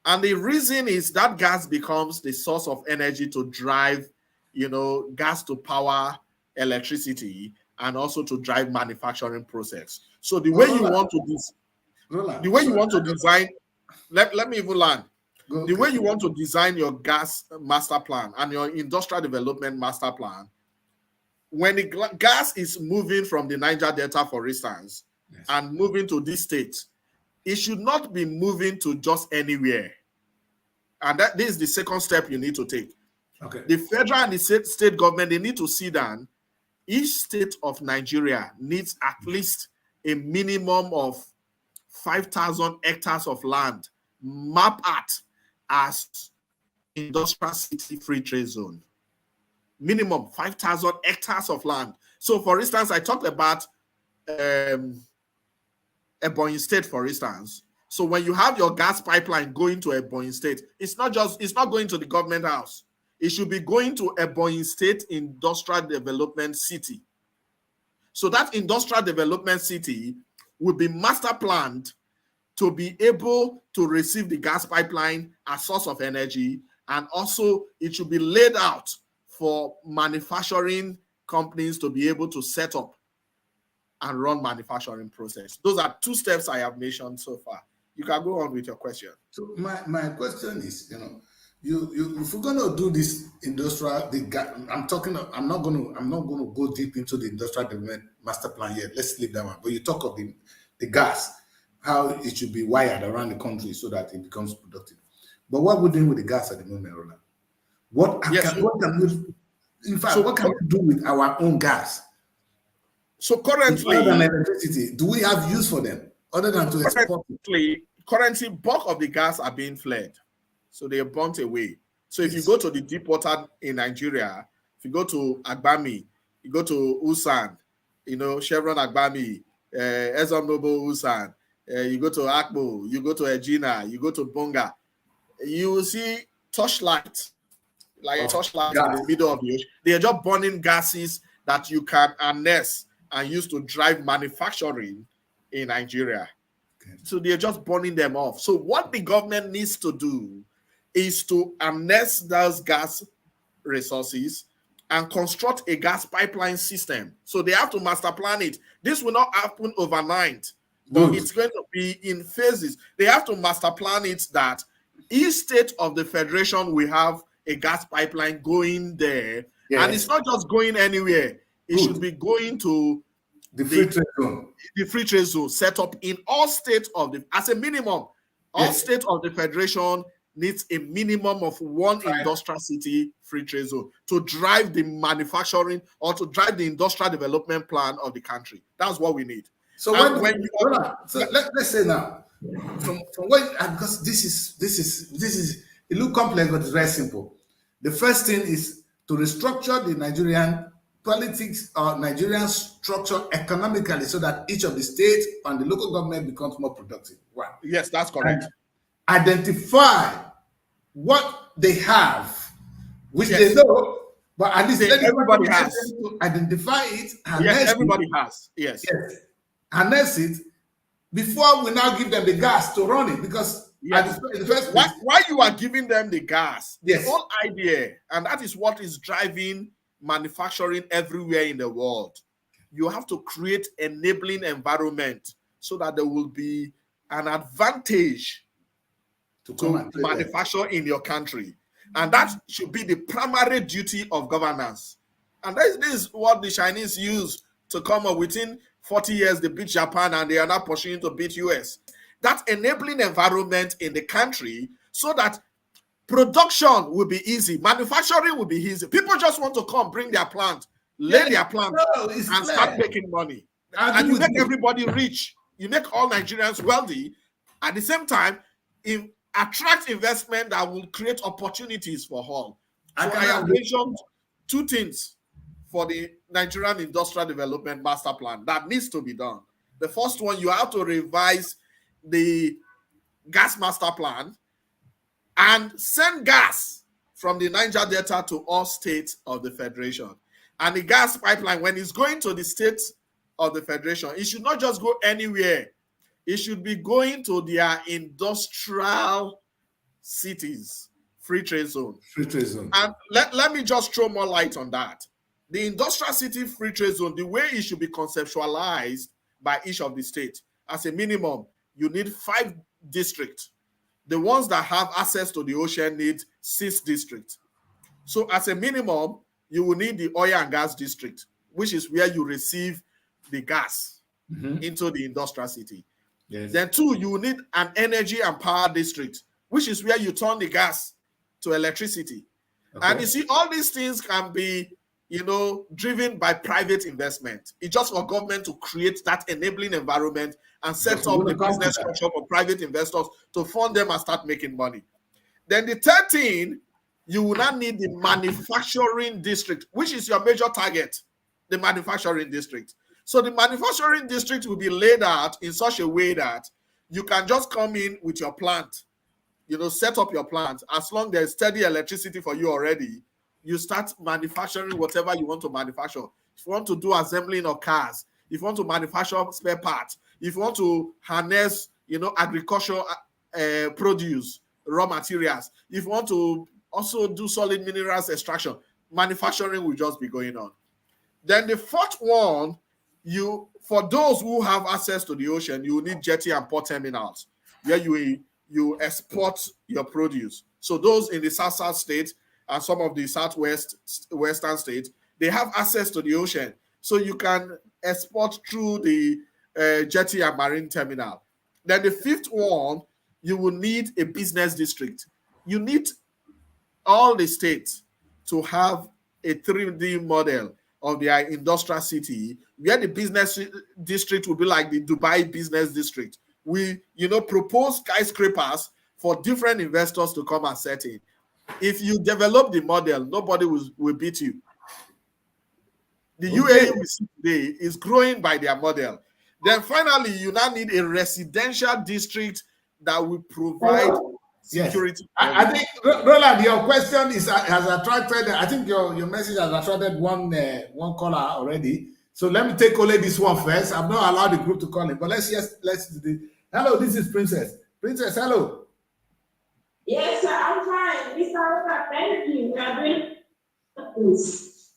And the reason is that gas becomes the source of energy to drive, gas to power electricity and also to drive manufacturing process. So the way you want to design, let me even land. The way you want to design your gas master plan and your industrial development master plan, when the gas is moving from the Niger Delta, for instance, and moving to this state, it should not be moving to just anywhere. And this is the second step you need to take. Okay. The federal and the state government, they need to sit down. Each state of Nigeria needs at least a minimum of 5,000 hectares of land mapped out as industrial city free trade zone. Minimum 5,000 hectares of land. So, for instance, I talked about Ebonyi State, for instance. So when you have your gas pipeline going to Ebonyi State, it's not going to the government house. It should be going to Ebonyi State Industrial Development City. So that industrial development city will be master planned to be able to receive the gas pipeline as source of energy, and also it should be laid out for manufacturing companies to be able to set up and run manufacturing process. Those are two steps I have mentioned so far. You can go on with your question. So my question is, if we're gonna do this industrial, I'm not gonna go deep into the industrial development master plan yet. Let's leave that one. But you talk of the gas, how it should be wired around the country so that it becomes productive. But what we're doing with the gas at the moment, Roland? What can we do with our own gas? So currently, other than electricity, do we have use for them other than to export? Currently, bulk of the gas are being fled, so they are burnt away. So if you go to the deep water in Nigeria, if you go to Agbami, you go to Usan, Chevron Agbami, ExxonMobil Usan, you go to Akbo, you go to Egina, you go to Bonga, you will see torchlight, like a torchlight in the middle of the ocean. They are just burning gases that you can harness and use to drive manufacturing in Nigeria. Okay. So they're just burning them off. So what the government needs to do is to harness those gas resources and construct a gas pipeline system. So they have to master plan it. This will not happen overnight, but it's going to be in phases. They have to master plan it that each state of the federation will have a gas pipeline going there. Yes. And it's not just going anywhere. It should be going to the free trade zone. The free trade zone set up in all states as a minimum. All states of the federation needs a minimum of one industrial city free trade zone to drive the manufacturing or to drive the industrial development plan of the country. That's what we need. So let's say now, from what, because this is it looks complex, but it's very simple. The first thing is to restructure the Nigerian politics or Nigerian structure economically so that each of the states and the local government becomes more productive. One. Yes, that's correct. And identify what they have, which they know, but at least everybody has to identify it. Yes, everybody has. Yes. Harness it before we now give them the gas to run it, because in the first place, why you are giving them the gas, yes, the whole idea, and that is what is driving manufacturing everywhere in the world. You have to create enabling environment so that there will be an advantage to manufacture in your country, and that should be the primary duty of governance. And this is what the Chinese use to come up within 40 years. They beat Japan, and they are now pursuing to beat US. That enabling environment in the country, so that production will be easy, manufacturing will be easy. People just want to come, bring their plant, lay their plant, and start making money. And you make everybody rich. You make all Nigerians wealthy. At the same time, attract investment that will create opportunities for all. So I have mentioned two things for the Nigerian Industrial Development Master Plan that needs to be done. The first one, you have to revise the gas master plan and send gas from the Niger Delta to all states of the Federation. And the gas pipeline, when it's going to the states of the Federation, it should not just go anywhere. It should be going to their industrial cities, free trade zone. Free trade zone. And let me just throw more light on that. The industrial city free trade zone, the way it should be conceptualized by each of the states, as a minimum, you need 5 districts. The ones that have access to the ocean need 6 districts. So as a minimum, you will need the oil and gas district, which is where you receive the gas into the industrial city. Yes. Then 2, you will need an energy and power district, which is where you turn the gas to electricity. Okay. And you see, all these things can be, driven by private investment. It's just for government to create that enabling environment and set up the business structure for private investors to fund them and start making money. Then the third thing, you will not need the manufacturing district, which is your major target, the manufacturing district. So the manufacturing district will be laid out in such a way that you can just come in with your plant, set up your plant. As long as there's steady electricity for you already, you start manufacturing whatever you want to manufacture. If you want to do assembling of cars, if you want to manufacture spare parts, if you want to harness, agricultural produce, raw materials, if you want to also do solid minerals extraction, manufacturing will just be going on. Then the fourth one, for those who have access to the ocean, you need jetty and port terminals where you export your produce. So those in the south states and some of the western states, they have access to the ocean. So you can export through the jetty and marine terminal. Then the fifth one, you will need a business district. You need all the states to have a 3D model of their industrial city, where the business district will be like the Dubai business district. We, propose skyscrapers for different investors to come and set in. If you develop the model, nobody will beat you. The UAE we see today is growing by their model. Then finally, you now need a residential district that will provide security. Yes. I think, Roland, your question has attracted, I think your message has attracted one caller already. So let me take only this one first. I've not allowed the group to call in, but let's do this. Hello, this is Princess. Princess, hello. Yes, sir, I'm fine. Mr. Roland, thank you. We are doing this.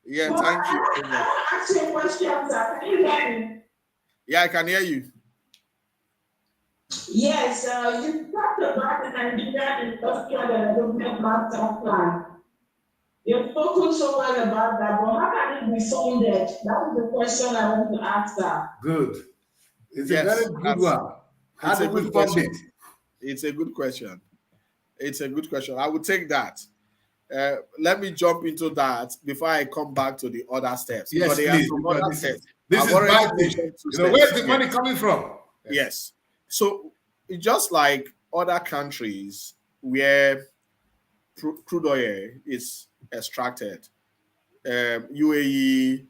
Yeah, thank you. I want to ask you a question, sir. Can you hear me? Yeah, I can hear you. Yes, you talked about the Nigerian Industrial Development Master Plan. You've spoken so well about that, but how can it be funded? That is the question I want to ask, sir. Good. It's a very good one. How do we fund it? It's a good question. It's a good question. I will take that. Let me jump into that before I come back to the other steps. Yes, please. This is vital. Where's the money coming from? Yes. So just like other countries where crude oil is extracted, UAE,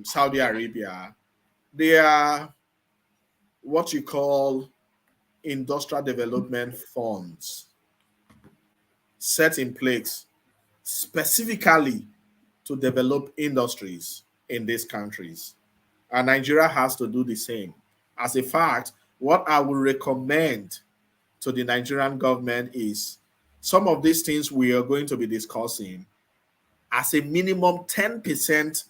Saudi Arabia, they are what you call industrial development funds set in place specifically to develop industries in these countries. And Nigeria has to do the same. As a fact, what I would recommend to the Nigerian government is some of these things we are going to be discussing, as a minimum 10%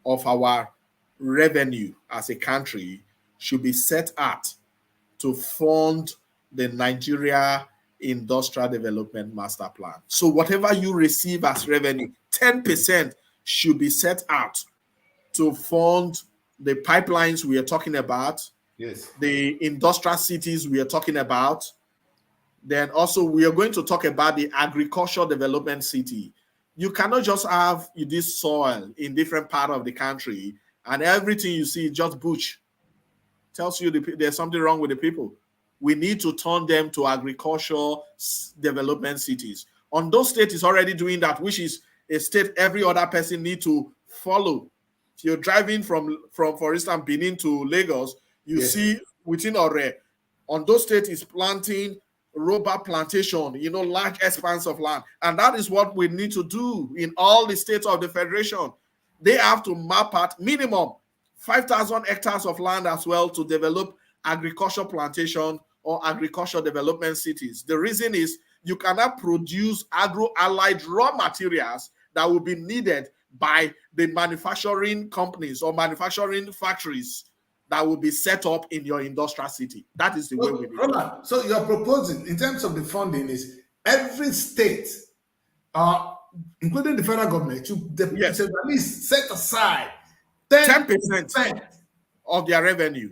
of our revenue as a country should be set out to fund the Nigeria Industrial Development Master Plan. So whatever you receive as revenue, 10% should be set out to fund the pipelines we are talking about, yes, the industrial cities we are talking about, Then also we are going to talk about the agriculture development city. You cannot just have this soil in different part of the country and everything you see is just bush. Tells you there's something wrong with the people. We need to turn them to agricultural development cities. Ondo State is already doing that, which is a state every other person need to follow. If you're driving from for instance, Benin to Lagos, you see within Ore, Ondo State is planting rubber plantation, large expanse of land. And that is what we need to do in all the states of the Federation. They have to map out minimum 5,000 hectares of land as well to develop agriculture plantation or agriculture development cities. The reason is you cannot produce agro-allied raw materials that will be needed by the manufacturing companies or manufacturing factories that will be set up in your industrial city. That is the way we do it. So you're proposing, in terms of the funding, is every state, including the federal government, should at least set aside 10% of their revenue.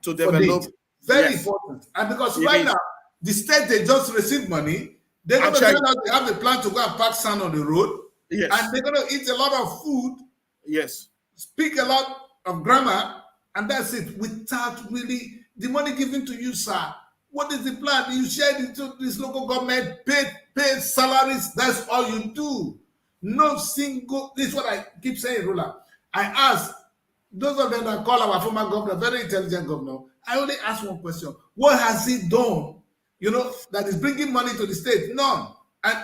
To develop. Very important. And because right now, the state, they just receive money, they're going to tell us they have a plan to go and pack sand on the road. Yes. And they're going to eat a lot of food. Yes. Speak a lot of grammar. And that's it, without really the money given to you, sir. What is the plan? You share it to this local government, pay salaries. That's all you do. No single, this is what I keep saying, Rula. I ask those of them that call our former governor, very intelligent governor, I only ask one question. What has he done, that is bringing money to the state? None. And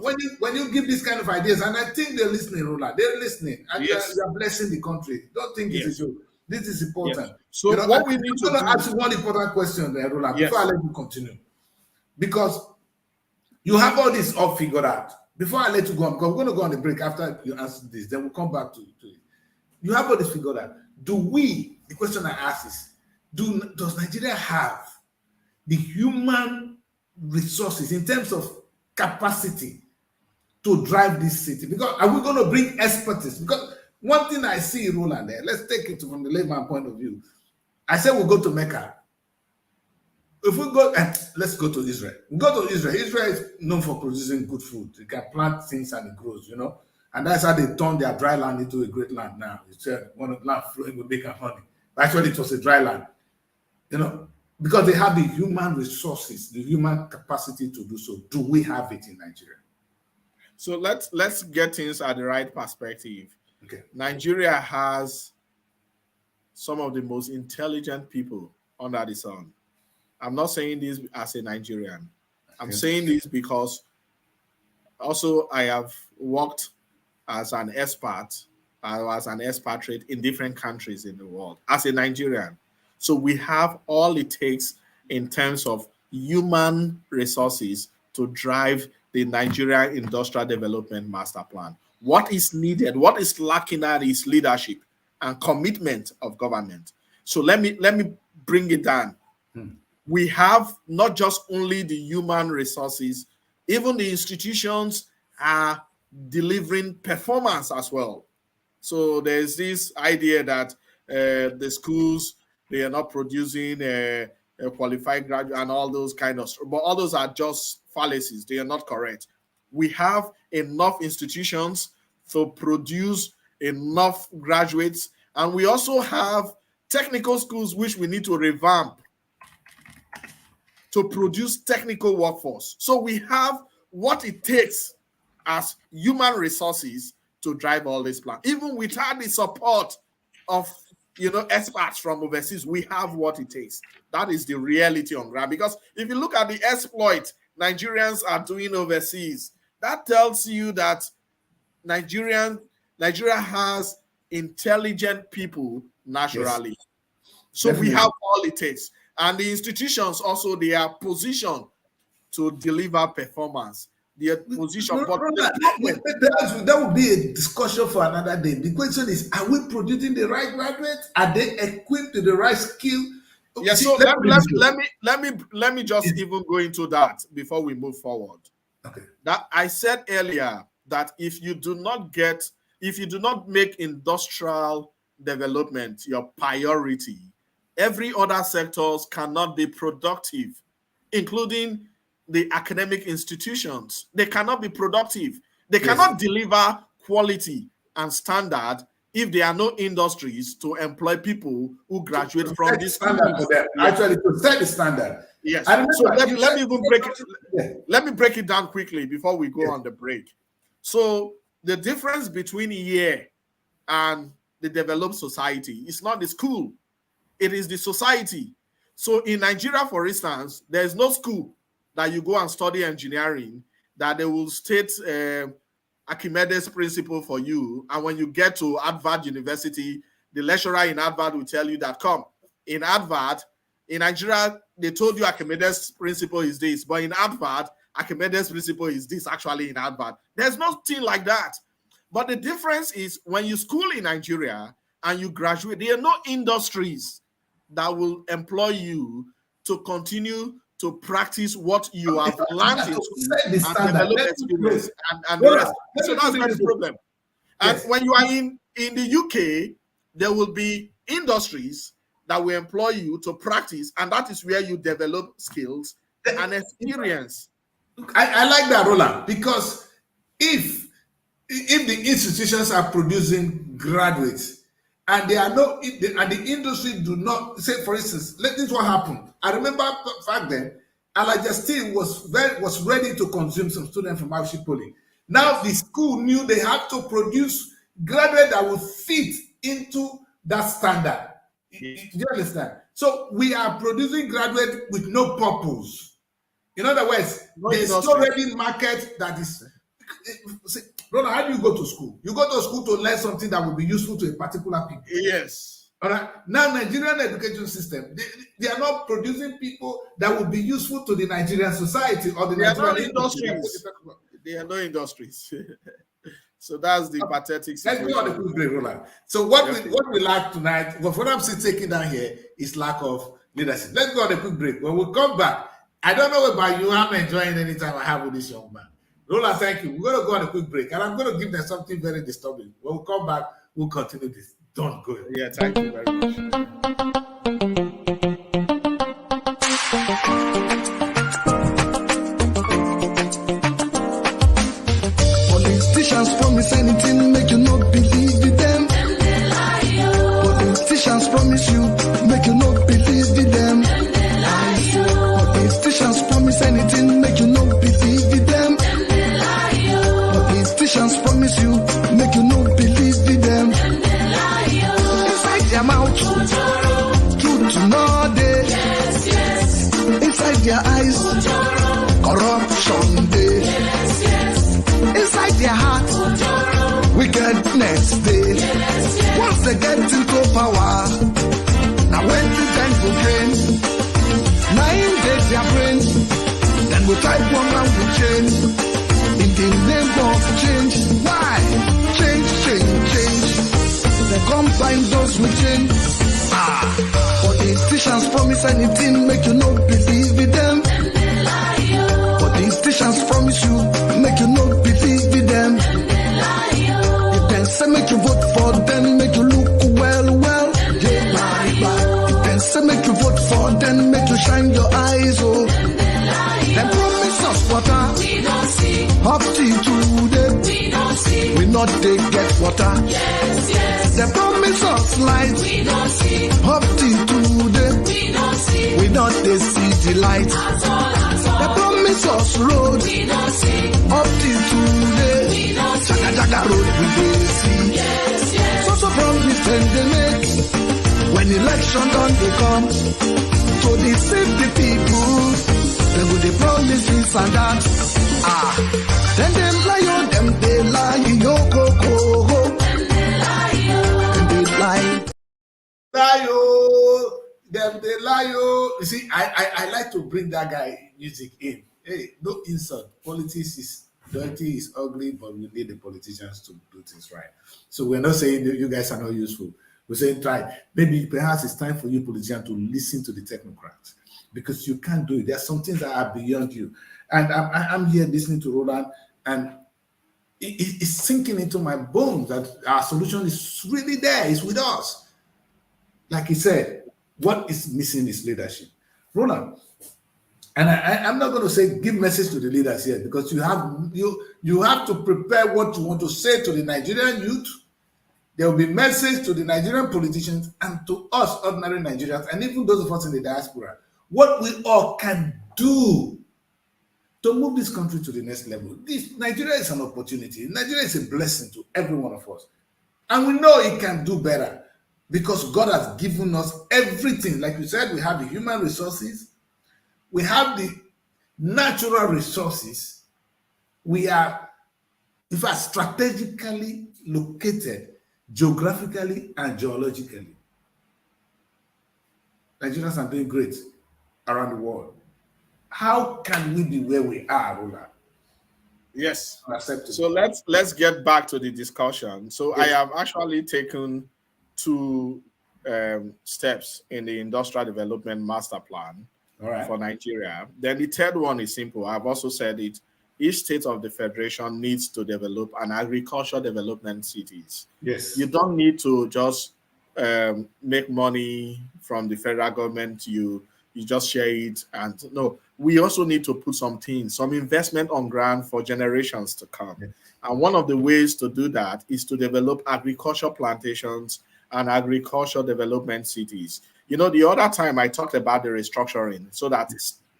when you give these kind of ideas, and I think they're listening, Rula, they're listening, and you are blessing the country. Don't think it is you. This is important. Yes. So what we need to do... I'm going to ask you one important question there, Roland, before I let you continue. Because you have all this all figured out. Before I let you go on, because we're going to go on the break after you answer this, then we'll come back to it. You have all this figured out. The question I ask is, does Nigeria have the human resources in terms of capacity to drive this city? Because are we going to bring expertise? Because one thing I see, Roland, there, let's take it from the layman point of view. I said we'll go to Mecca. If we go, let's go to Israel. We go to Israel. Israel is known for producing good food. They can plant things and it grows, And that's how they turn their dry land into a great land now. It's one of land flowing with milk and honey. Actually, it was a dry land, because they have the human resources, the human capacity to do so. Do we have it in Nigeria? So let's get things at the right perspective. Okay. Nigeria has some of the most intelligent people under the sun. I'm not saying this as a Nigerian. I'm saying this because also I have worked as an expat, as an expatriate in different countries in the world as a Nigerian. So we have all it takes in terms of human resources to drive the Nigeria Industrial Development Master Plan. What is needed, what is lacking at is leadership and commitment of government. So let me bring it down. We have not just only the human resources, even the institutions are delivering performance as well. So there's this idea that the schools, they are not producing a qualified graduate and all those kind of stuff, but all those are just fallacies. They are not correct. We have enough institutions to produce enough graduates, and we also have technical schools which we need to revamp to produce technical workforce. So we have what it takes as human resources to drive all this plan. Even without the support of experts from overseas, we have what it takes. That is the reality on ground. Because if you look at the exploit Nigerians are doing overseas, that tells you that Nigeria has intelligent people naturally. Yes. So definitely. We have all it takes. And the institutions also, they are positioned to deliver performance. Their position. That would be a discussion for another day. The question is, are we producing the right graduates? Are they equipped with the right skill? Yeah, so let me just even go into that before we move forward. Okay. That I said earlier that if you do not make industrial development your priority, every other sectors cannot be productive. including the academic institutions. They cannot be productive. They cannot deliver quality and standard if there are no industries to employ people who graduate from this standard for them. Actually, to set the standard. Yes. So let me break it down quickly before we go on the break. So the difference between here and the developed society is not the school, it is the society. So in Nigeria, for instance, there is no school that you go and study engineering that they will state Archimedes principle for you, and when you get to Harvard University, the lecturer in Harvard will tell you that, come, in Harvard, in Nigeria, they told you Archimedes principle is this, but in Harvard, Archimedes principle is this actually in Harvard. There's nothing like that. But the difference is when you school in Nigeria and you graduate, there are no industries that will employ you to continue to practice what you have learned in school and develop experience and the rest. So that's not the problem. And when you are in the UK, there will be industries that will employ you to practice, and that is where you develop skills and experience. I like that, Roland, because if the institutions are producing graduates and there are no, and the industry do not, say for instance, this is what happened. I remember back then, Alaja Steel was ready to consume some students from Auchi Poly. Now the school knew they had to produce graduates that would fit into that standard. Do you understand? So we are producing graduates with no purpose. In other words, there's already market that is. Brother, how do you go to school? You go to school to learn something that will be useful to a particular people. Yes. All right. Now, Nigerian education system, they are not producing people that will be useful to the Nigerian society or the Nigerian industries. There are no industries. So that's the pathetic situation. Let's go on a quick break, Roland. So what we lack tonight, what I'm taking down here is lack of leadership. Let's go on a quick break. When we come back, I don't know about you, I'm enjoying any time I have with this young man. Roland, thank you. We're going to go on a quick break, and I'm going to give them something very disturbing. When we come back, we'll continue this. Don't go. Yeah, thank you very much. Politicians promise anything, make you not believe in them. Politicians promise you, make you not believe in them. Politicians promise anything, make you not believe in them. Politicians promise you, make you not believe in them. Inside their mouth, truth to know day. Inside their eyes, corruption day. Inside their heart, wickedness day. Once they get into power, now when the time to drain, now in their brain, then we type one and we change. In the name of change, why? Change. They combine those with change. Politicians promise anything, make you not believe in them. Politicians promise you, make you not believe in them. If they say make you vote for them, make you look well. If they say make you vote for them, make you shine your eyes, oh. They promise us water, we don't see. Up till today, we don't see. We not they get water. Yes. They promise us light, we don't see. Up till today, we don't see. We not they see the light. At all. They promise us road, we don't see. Up till today, we don't see. Jaga road we dey see. Yes. So promise they make. When election done they come, to deceive the people. They go they promise this and that. Then them lie, yo go. Then they lie. Them they lie. You see, I like to bring that guy music in. Hey, no insult. Politics is dirty, is ugly, but we need the politicians to do things right. So we're not saying that you guys are not useful. We're saying try. Maybe perhaps it's time for you politicians to listen to the technocrats, because you can't do it. There are some things that are beyond you. And I'm here listening to Roland, and it's sinking into my bones that our solution is really there. It's with us. Like he said, what is missing is leadership. Roland, And I'm not going to say give message to the leaders here, because you have to prepare what you want to say to the Nigerian youth. There will be message to the Nigerian politicians and to us ordinary Nigerians, and even those of us in the diaspora, what we all can do to move this country to the next level. Nigeria is an opportunity. Nigeria is a blessing to every one of us. And we know it can do better because God has given us everything. Like you said, we have the human resources, we have the natural resources. We are, in fact, strategically located geographically and geologically. Nigerians are doing great around the world. How can we be where we are, Roland? Yes. So let's get back to the discussion. So yes. I have actually taken 2 steps in the Industrial Development Master Plan for Nigeria. Then the third one is simple. I've also said it. Each state of the federation needs to develop an agriculture development cities. Yes. You don't need to just make money from the federal government. You just share it. And no, we also need to put some investment on ground for generations to come. Yes. And one of the ways to do that is to develop agriculture plantations and agriculture development cities. You know, the other time I talked about the restructuring so that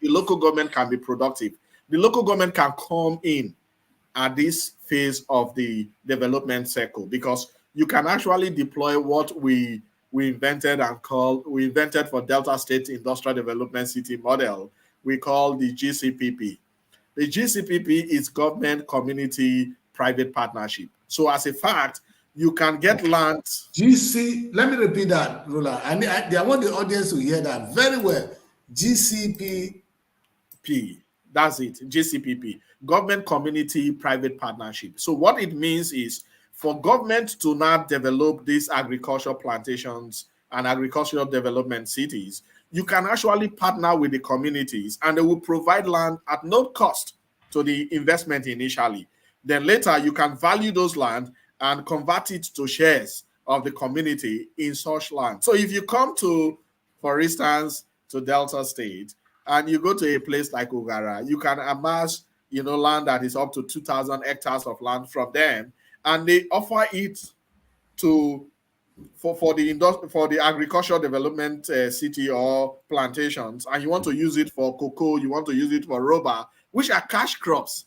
the local government can be productive. The local government can come in at this phase of the development cycle, because you can actually deploy what we invented for Delta State Industrial Development City model. We call the GCPP. The GCPP is government, community, private partnership. So as a fact, you can get land. Let me repeat that, Roland. I want the audience to hear that very well. GCPP. That's it, GCPP, government, community, private partnership. So what it means is for government to now develop these agricultural plantations and agricultural development cities, you can actually partner with the communities and they will provide land at no cost to the investment initially. Then later you can value those land and convert it to shares of the community in such land. So if you come to, for instance, to Delta State, and you go to a place like Ugara, you can amass, land that is up to 2,000 hectares of land from them, and they offer it for the agricultural development city or plantations, and you want to use it for cocoa, you want to use it for rubber, which are cash crops.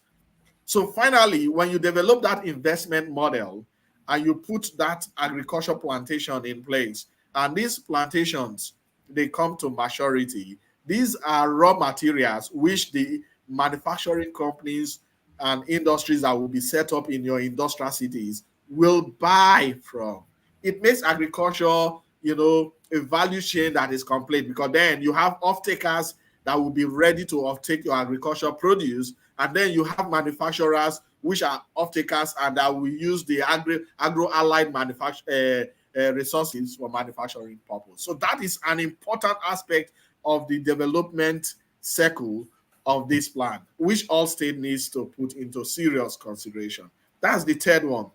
So finally, when you develop that investment model and you put that agricultural plantation in place, and these plantations, they come to maturity. These are raw materials which the manufacturing companies and industries that will be set up in your industrial cities will buy from. It makes agriculture, a value chain that is complete, because then you have off-takers that will be ready to off-take your agricultural produce, and then you have manufacturers which are off-takers and that will use the agro-allied resources for manufacturing purpose. So that is an important aspect of the development cycle of this plan, which all state needs to put into serious consideration. That's the third one.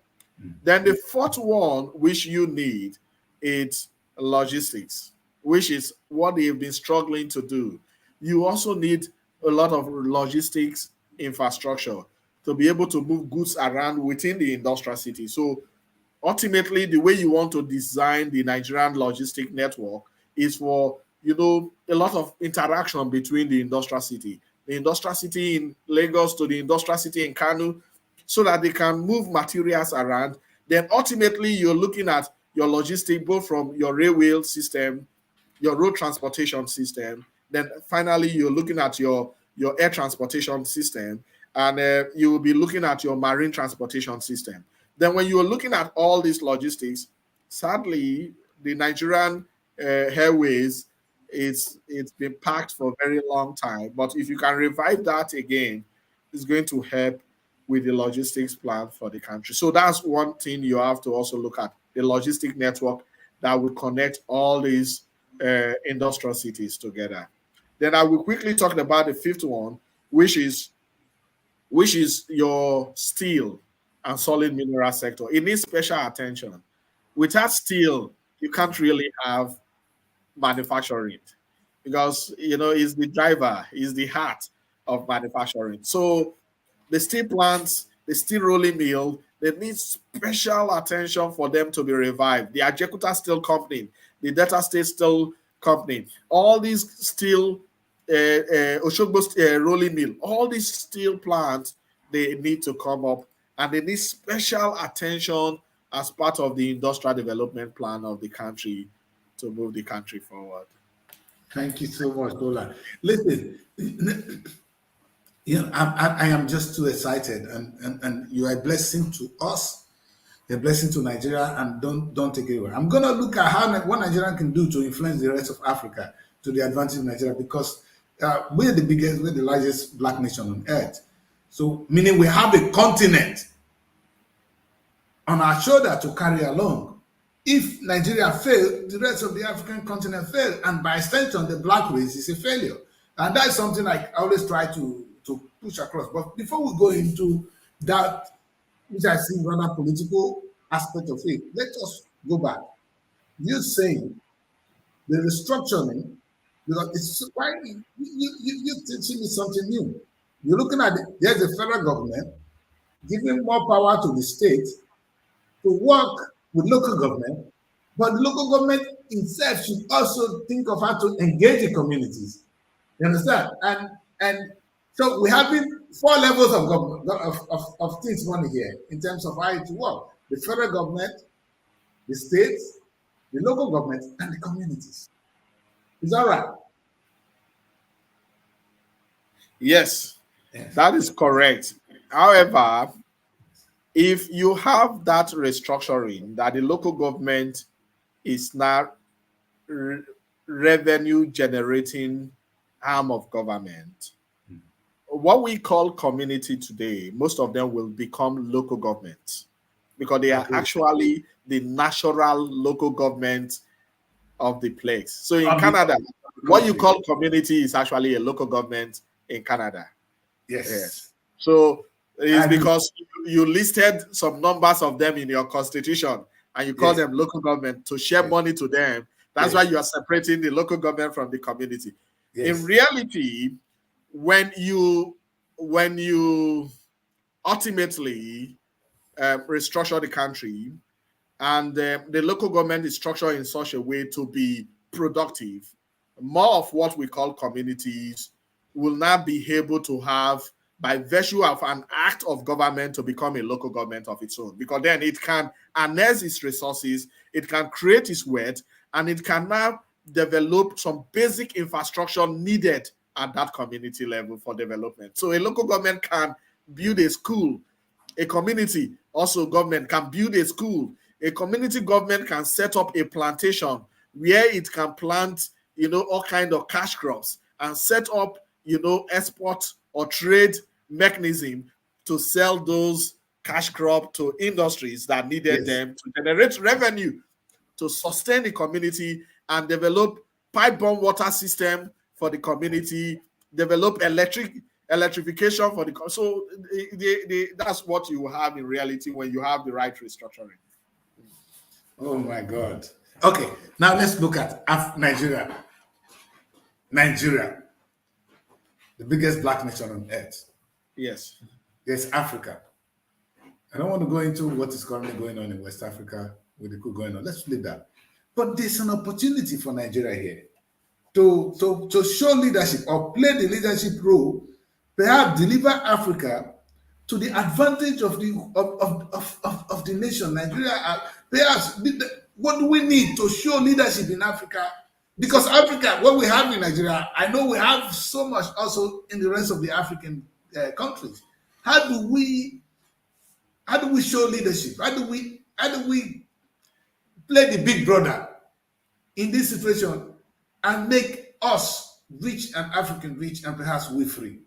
Then the fourth one, which you need, is logistics, which is what they've been struggling to do. You also need a lot of logistics infrastructure to be able to move goods around within the industrial city. So ultimately, the way you want to design the Nigerian logistic network is for a lot of interaction between the industrial city in Lagos to the industrial city in Kano, so that they can move materials around. Then ultimately, you're looking at your logistic, both from your railway system, your road transportation system. Then finally, you're looking at your air transportation system, and you will be looking at your marine transportation system. Then when you're looking at all these logistics, sadly, the Nigerian airways, it's been packed for a very long time. But if you can revive that again, it's going to help with the logistics plan for the country. So that's one thing you have to also look at, the logistic network that will connect all these industrial cities together. Then I will quickly talk about the fifth one, which is your steel and solid mineral sector. It needs special attention. Without steel, you can't really have manufacturing. because it's the driver, is the heart of manufacturing. So the steel plants, the steel rolling mill, they need special attention for them to be revived. The Ajakuta Steel Company, the Delta State Steel Company, all these steel, Oshogbo rolling mill, all these steel plants, they need to come up, and they need special attention as part of the industrial development plan of the country to move the country forward. Thank you so much, Dola. Listen, I am just too excited, and you are a blessing to us, a blessing to Nigeria, and don't take it away. I'm gonna look at what Nigeria can do to influence the rest of Africa to the advantage of Nigeria, because we're the largest black nation on earth. So meaning we have a continent on our shoulder to carry along. If Nigeria fails, the rest of the African continent fails, and by extension, the black race is a failure. And that's something I always try to push across. But before we go into that, which I see rather political aspect of it, let us go back. You're saying the restructuring, because it's why you're teaching me something new. You're looking at there's a federal government giving more power to the state to work with local government, but the local government itself should also think of how to engage the communities. You understand? And so we have 4 levels of government of things running here in terms of how it works: the federal government, the states, the local government, and the communities. Is that right? Yes, that is correct. However, if you have that restructuring, that the local government is now revenue generating arm of government, what we call community today, most of them will become local governments, because they are actually the natural local government of the place. So in Canada, what you call community is actually a local government in Canada. Yes. So it's because you listed some numbers of them in your constitution, and you call them local government to share money to them. That's why you are separating the local government from the community. In reality, when you ultimately restructure the country, and the local government is structured in such a way to be productive, more of what we call communities will now be able to have, by virtue of an act of government, to become a local government of its own, because then it can harness its resources, it can create its wealth, and it can now develop some basic infrastructure needed at that community level for development. So a local government can build a school, a community also government can build a school, a community government can set up a plantation where it can plant, all kinds of cash crops, and set up, export or trade mechanism to sell those cash crops to industries that needed them to generate revenue, to sustain the community, and develop pipe-borne water system for the community, develop electrification for the so that's what you have in reality when you have the right restructuring. Oh my God. Okay, now let's look at Nigeria. Nigeria, the biggest black nation on earth. Yes. There's Africa. I don't want to go into what is currently going on in West Africa with the coup going on. Let's leave that. But there's an opportunity for Nigeria here to show leadership or play the leadership role, perhaps deliver Africa to the advantage of the nation. Nigeria, perhaps, what do we need to show leadership in Africa? Because Africa, what we have in Nigeria, I know we have so much also in the rest of the African countries. How do we show leadership? How do we play the big brother in this situation and make us rich and African rich, and perhaps we free?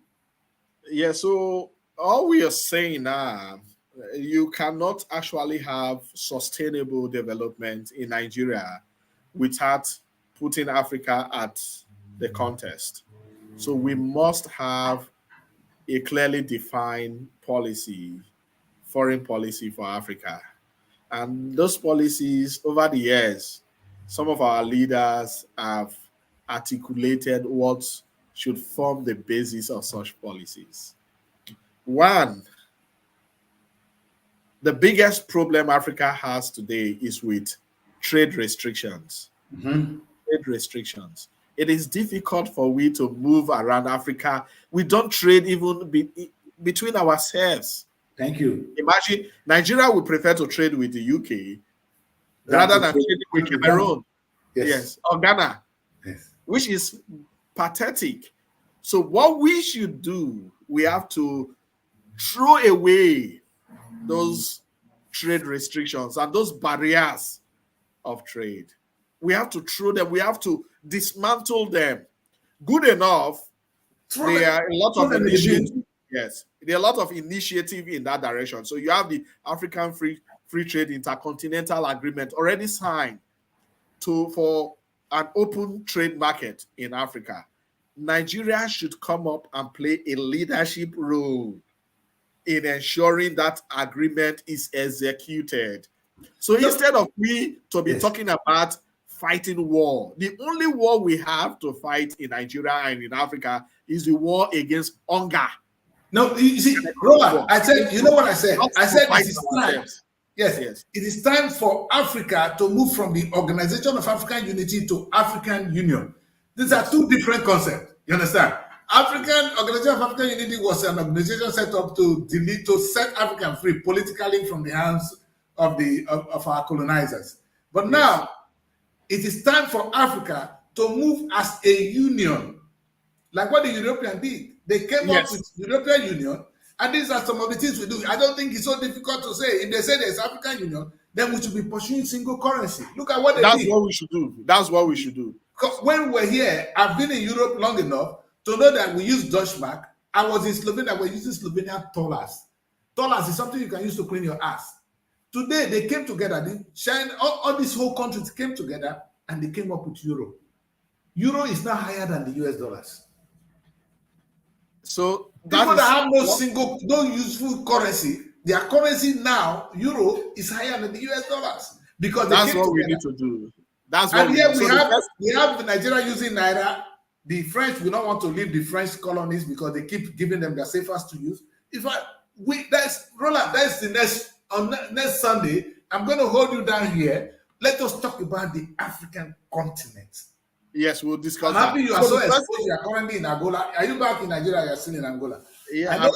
Yeah, so all we are saying now, you cannot actually have sustainable development in Nigeria without putting Africa at the contest. So we must have a clearly defined policy, foreign policy for Africa. And those policies over the years, some of our leaders have articulated what should form the basis of such policies. One, the biggest problem Africa has today is with trade restrictions. Trade restrictions. It is difficult for we to move around Africa. We don't trade even between ourselves. Thank you. Imagine Nigeria would prefer to trade with the UK rather than trading with Cameroon. Yes. Or Ghana. Yes. Which is pathetic. So what we should do, we have to throw away those trade restrictions and those barriers of trade. We have to throw them. We have to dismantle them. Good enough. There are a lot of initiatives. Yes, there are a lot of initiative in that direction. So you have the African Free Trade Intercontinental Agreement already signed for an open trade market in Africa. Nigeria should come up and play a leadership role in ensuring that agreement is executed. So instead of we to be talking about fighting war, the only war we have to fight in Nigeria and in Africa is the war against hunger. No, you see, Roland, I said, you know what I said? I said it is time. Yes, it is time for Africa to move from the Organization of African Unity to African Union. These are two different concepts. You understand? Organization of African Unity was an organization set up to set Africa free politically from the hands of our colonizers. But now it is time for Africa to move as a union, like what the Europeans did. They came up with the European Union, and these are some of the things we do. I don't think it's so difficult to say. If they say there's African Union, then we should be pursuing single currency. Look at what they did. That's what we should do. That's what we should do. Because when we're here, I've been in Europe long enough to know that we use Deutschmark. I was in Slovenia, we're using Slovenian dollars. Dollars is something you can use to clean your ass. Today, they came together. All these whole countries came together, and they came up with euro. Euro is now higher than the US dollars. So people that have no useful currency, their currency now, euro, is higher than the US dollars. Because that's what we need to do. That's what and here we have Nigeria using Naira. The French, we don't want to leave the French colonies because they keep giving them their safest to use. That's the next Sunday. I'm going to hold you down here. Let us talk about the African continent. Yes, we'll discuss. I'm happy you are so exposed. You are currently in Angola. Are you back in Nigeria? You are still in Angola. Yeah,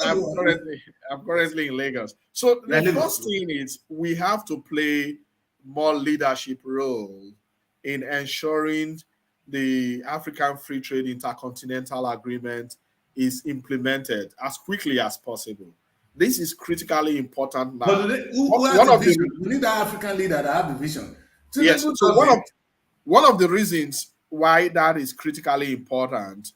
I'm currently in Lagos. So the first thing is we have to play more leadership role in ensuring the African Free Trade Intercontinental Agreement is implemented as quickly as possible. This is critically important now. But we need that African leader that have the vision. Yes. So one of the reasons why that is critically important,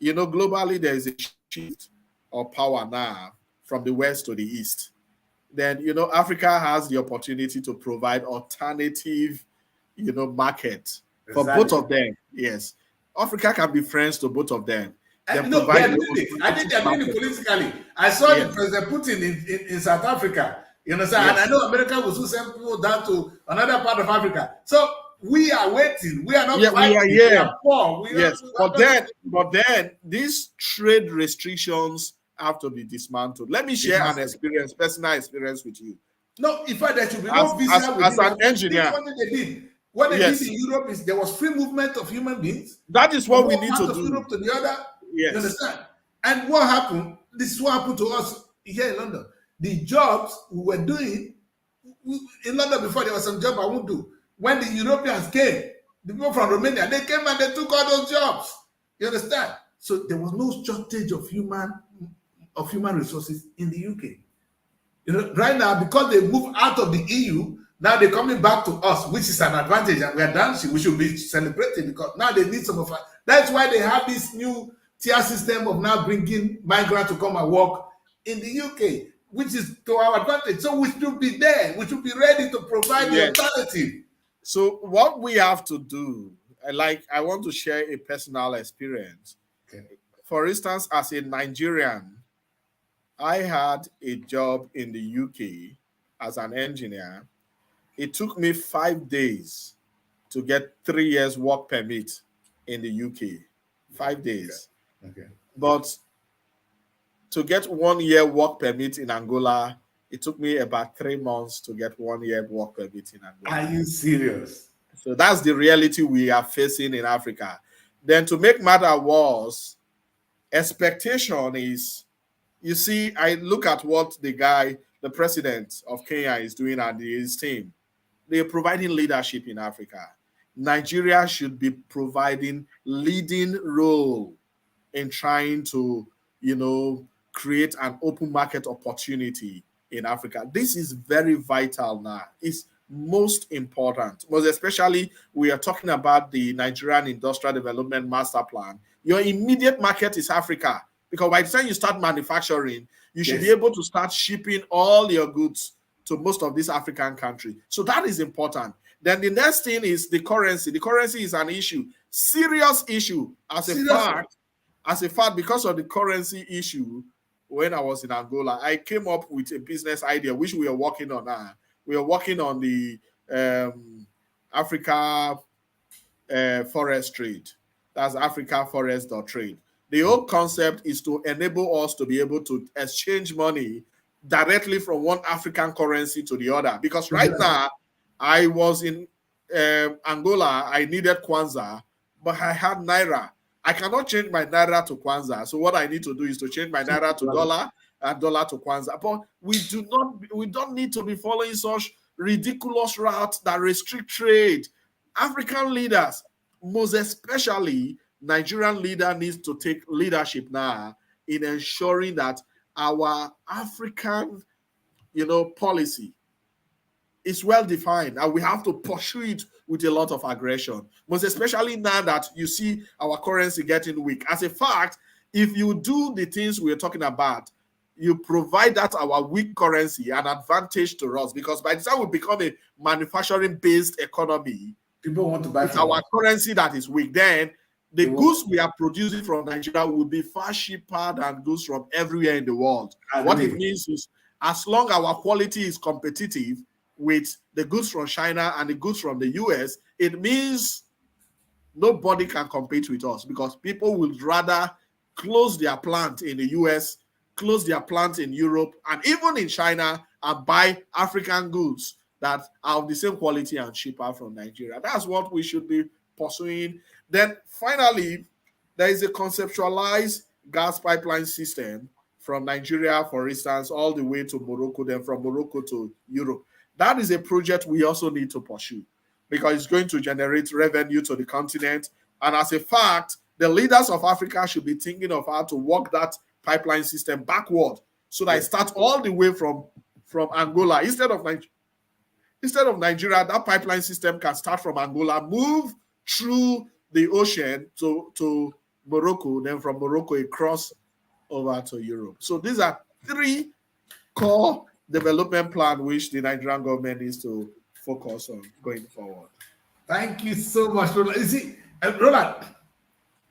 globally there is a shift of power now from the west to the east. Then, Africa has the opportunity to provide alternative, market for both of them. Yes. Africa can be friends to both of them. I think they're doing it politically. I saw the President Putin in South Africa. You understand? And I know America will soon send people down to another part of Africa. So we are waiting. We are not fighting. We are poor. But then these trade restrictions have to be dismantled. Let me share an personal experience with you. No, in fact, there should be no visa as an engineer. What they did in Europe is there was free movement of human beings. That is what we need to do. Europe to the other. Yes. You understand? And what happened? This is what happened to us here in London. The jobs we were doing in London before, there was some job I won't do. When the Europeans came, the people from Romania, they came and they took all those jobs. You understand? So there was no shortage of human resources in the UK. Right now, because they moved out of the EU, now they're coming back to us, which is an advantage, and we are dancing. We should be celebrating because now they need some of us. That's why they have this new tier system of now bringing migrants to come and work in the UK, which is to our advantage. So we should be there. We should be ready to provide the alternative. So what we have to do, I want to share a personal experience. Okay. For instance, as a Nigerian, I had a job in the UK as an engineer. It took me 5 days to get 3 years work permit in the UK. 5 days. Okay. But to get 1 year work permit in Angola, it took me about 3 months to get 1 year work permit in Angola. Are you serious? So that's the reality we are facing in Africa. Then to make matter worse, expectation is, you see, I look at what the president of Kenya is doing and his team. They're providing leadership in Africa. Nigeria should be providing leading role in trying to, create an open market opportunity in Africa. This is very vital now. It's most important. Most especially, we are talking about the Nigerian Industrial Development Master Plan. Your immediate market is Africa, because by the time you start manufacturing, you should be able to start shipping all your goods to most of these African countries. So that is important. Then the next thing is the currency. The currency is an issue, serious issue. As a fact, because of the currency issue, when I was in Angola, I came up with a business idea, which we are working on now. We are working on the Africa forest trade. That's Africa forest.trade. The whole concept is to enable us to be able to exchange money directly from one African currency to the other. Because right now, I was in Angola, I needed Kwanzaa, but I had Naira. I cannot change my Naira to Kwanzaa. So what I need to do is to change my Naira to dollar and dollar to Kwanzaa. But we don't need to be following such ridiculous routes that restrict trade. African leaders, most especially Nigerian leader, needs to take leadership now in ensuring that our African, policy is well defined, and we have to pursue it with a lot of aggression. Most especially now that you see our currency getting weak. As a fact, if you do the things we're talking about, you provide that our weak currency an advantage to us, because by the time we become a manufacturing-based economy, people want to buy with our currency that is weak, then the goods we are producing from Nigeria will be far cheaper than goods from everywhere in the world. What it means is, as long as our quality is competitive with the goods from China and the goods from the US, it means nobody can compete with us, because people would rather close their plant in the US, close their plant in Europe, and even in China, and buy African goods that are of the same quality and cheaper from Nigeria. That's what we should be pursuing. Then finally, there is a conceptualized gas pipeline system from Nigeria, for instance, all the way to Morocco, then from Morocco to Europe. That is a project we also need to pursue, because it's going to generate revenue to the continent. And as a fact, the leaders of Africa should be thinking of how to work that pipeline system backward, so that it starts all the way from Angola. Instead of Nigeria, that pipeline system can start from Angola, move through the ocean to Morocco, then from Morocco it cross over to Europe. So these are 3 core development plans which the Nigerian government needs to focus on going forward. Thank you so much, Roland. You see, Roland,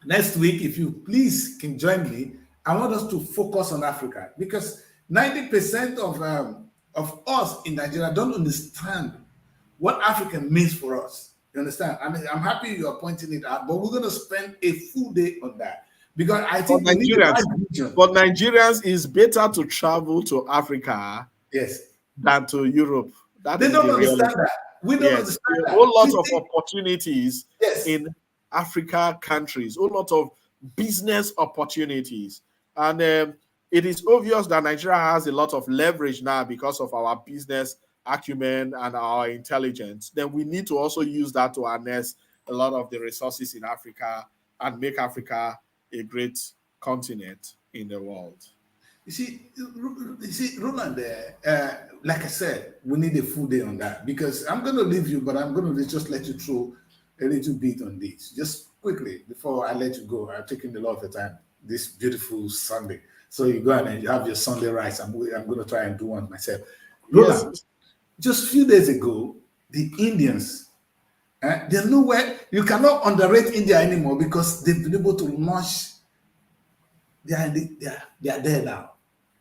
next week, if you please can join me, I want us to focus on Africa, because 90% of us in Nigeria don't understand what Africa means for us. You understand? I mean, I'm happy you are pointing it out, but we're going to spend a full day on that, because I think for Nigerians, it's better to travel to Africa than to Europe. They don't understand that. We don't understand that. A whole lot of opportunities in Africa countries, a whole lot of business opportunities. And it is obvious that Nigeria has a lot of leverage now because of our business acumen and our intelligence. Then we need to also use that to harness a lot of the resources in Africa and make Africa a great continent in the world. You see, Roland, like I said, we need a full day on that, because I'm going to leave you, but I'm going to just let you throw a little bit on this. Just quickly, before I let you go, I'm taking a lot of your time this beautiful Sunday. So you go and you have your Sunday rice. I'm going to try and do one myself. Roland, just a few days ago, the Indians, they're nowhere. You cannot underrate India anymore, because they've been able to launch. They are there now.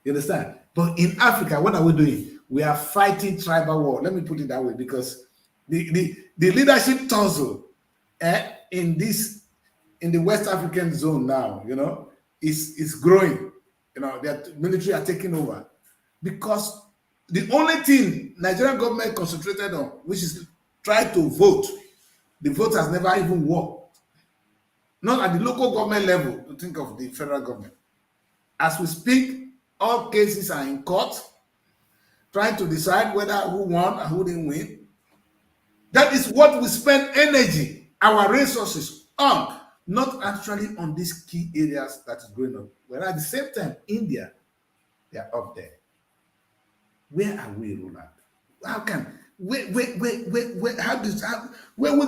You understand? But in Africa, what are we doing? We are fighting tribal war. Let me put it that way, because the leadership tussle in this in the West African zone now, is growing. The military are taking over because the only thing Nigerian government concentrated on, which is try to vote, the vote has never even worked. Not at the local government level, to think of the federal government. As we speak, all cases are in court, trying to decide whether who won and who didn't win. That is what we spend energy, our resources on, not actually on these key areas that is going on. Whereas at the same time, India, they are up there. Where are we, Roland? How can where we're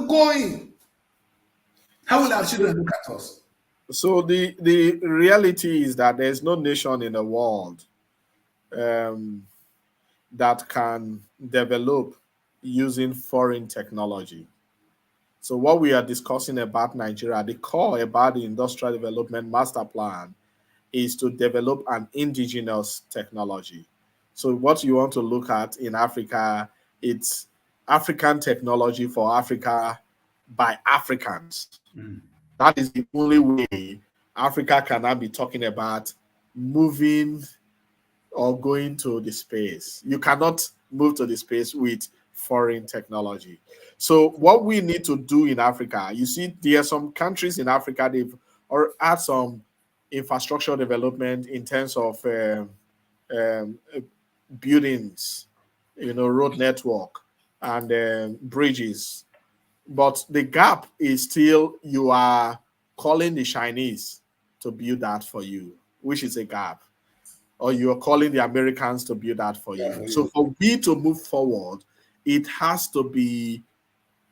going? How will our children look at us? So the reality is that there's no nation in the world that can develop using foreign technology. So what we are discussing about Nigeria, the core about the Industrial Development Master Plan is to develop an indigenous technology. So what you want to look at in Africa, it's African technology for Africa by Africans. That is the only way Africa cannot be talking about moving or going to the space. You cannot move to the space with foreign technology. So what we need to do in Africa, you see, there are some countries in Africa, they've had some infrastructure development in terms of buildings, road network and bridges. But the gap is still you are calling the Chinese to build that for you, which is a gap. Or you are calling the Americans to build that for you. So for we to move forward, it has to be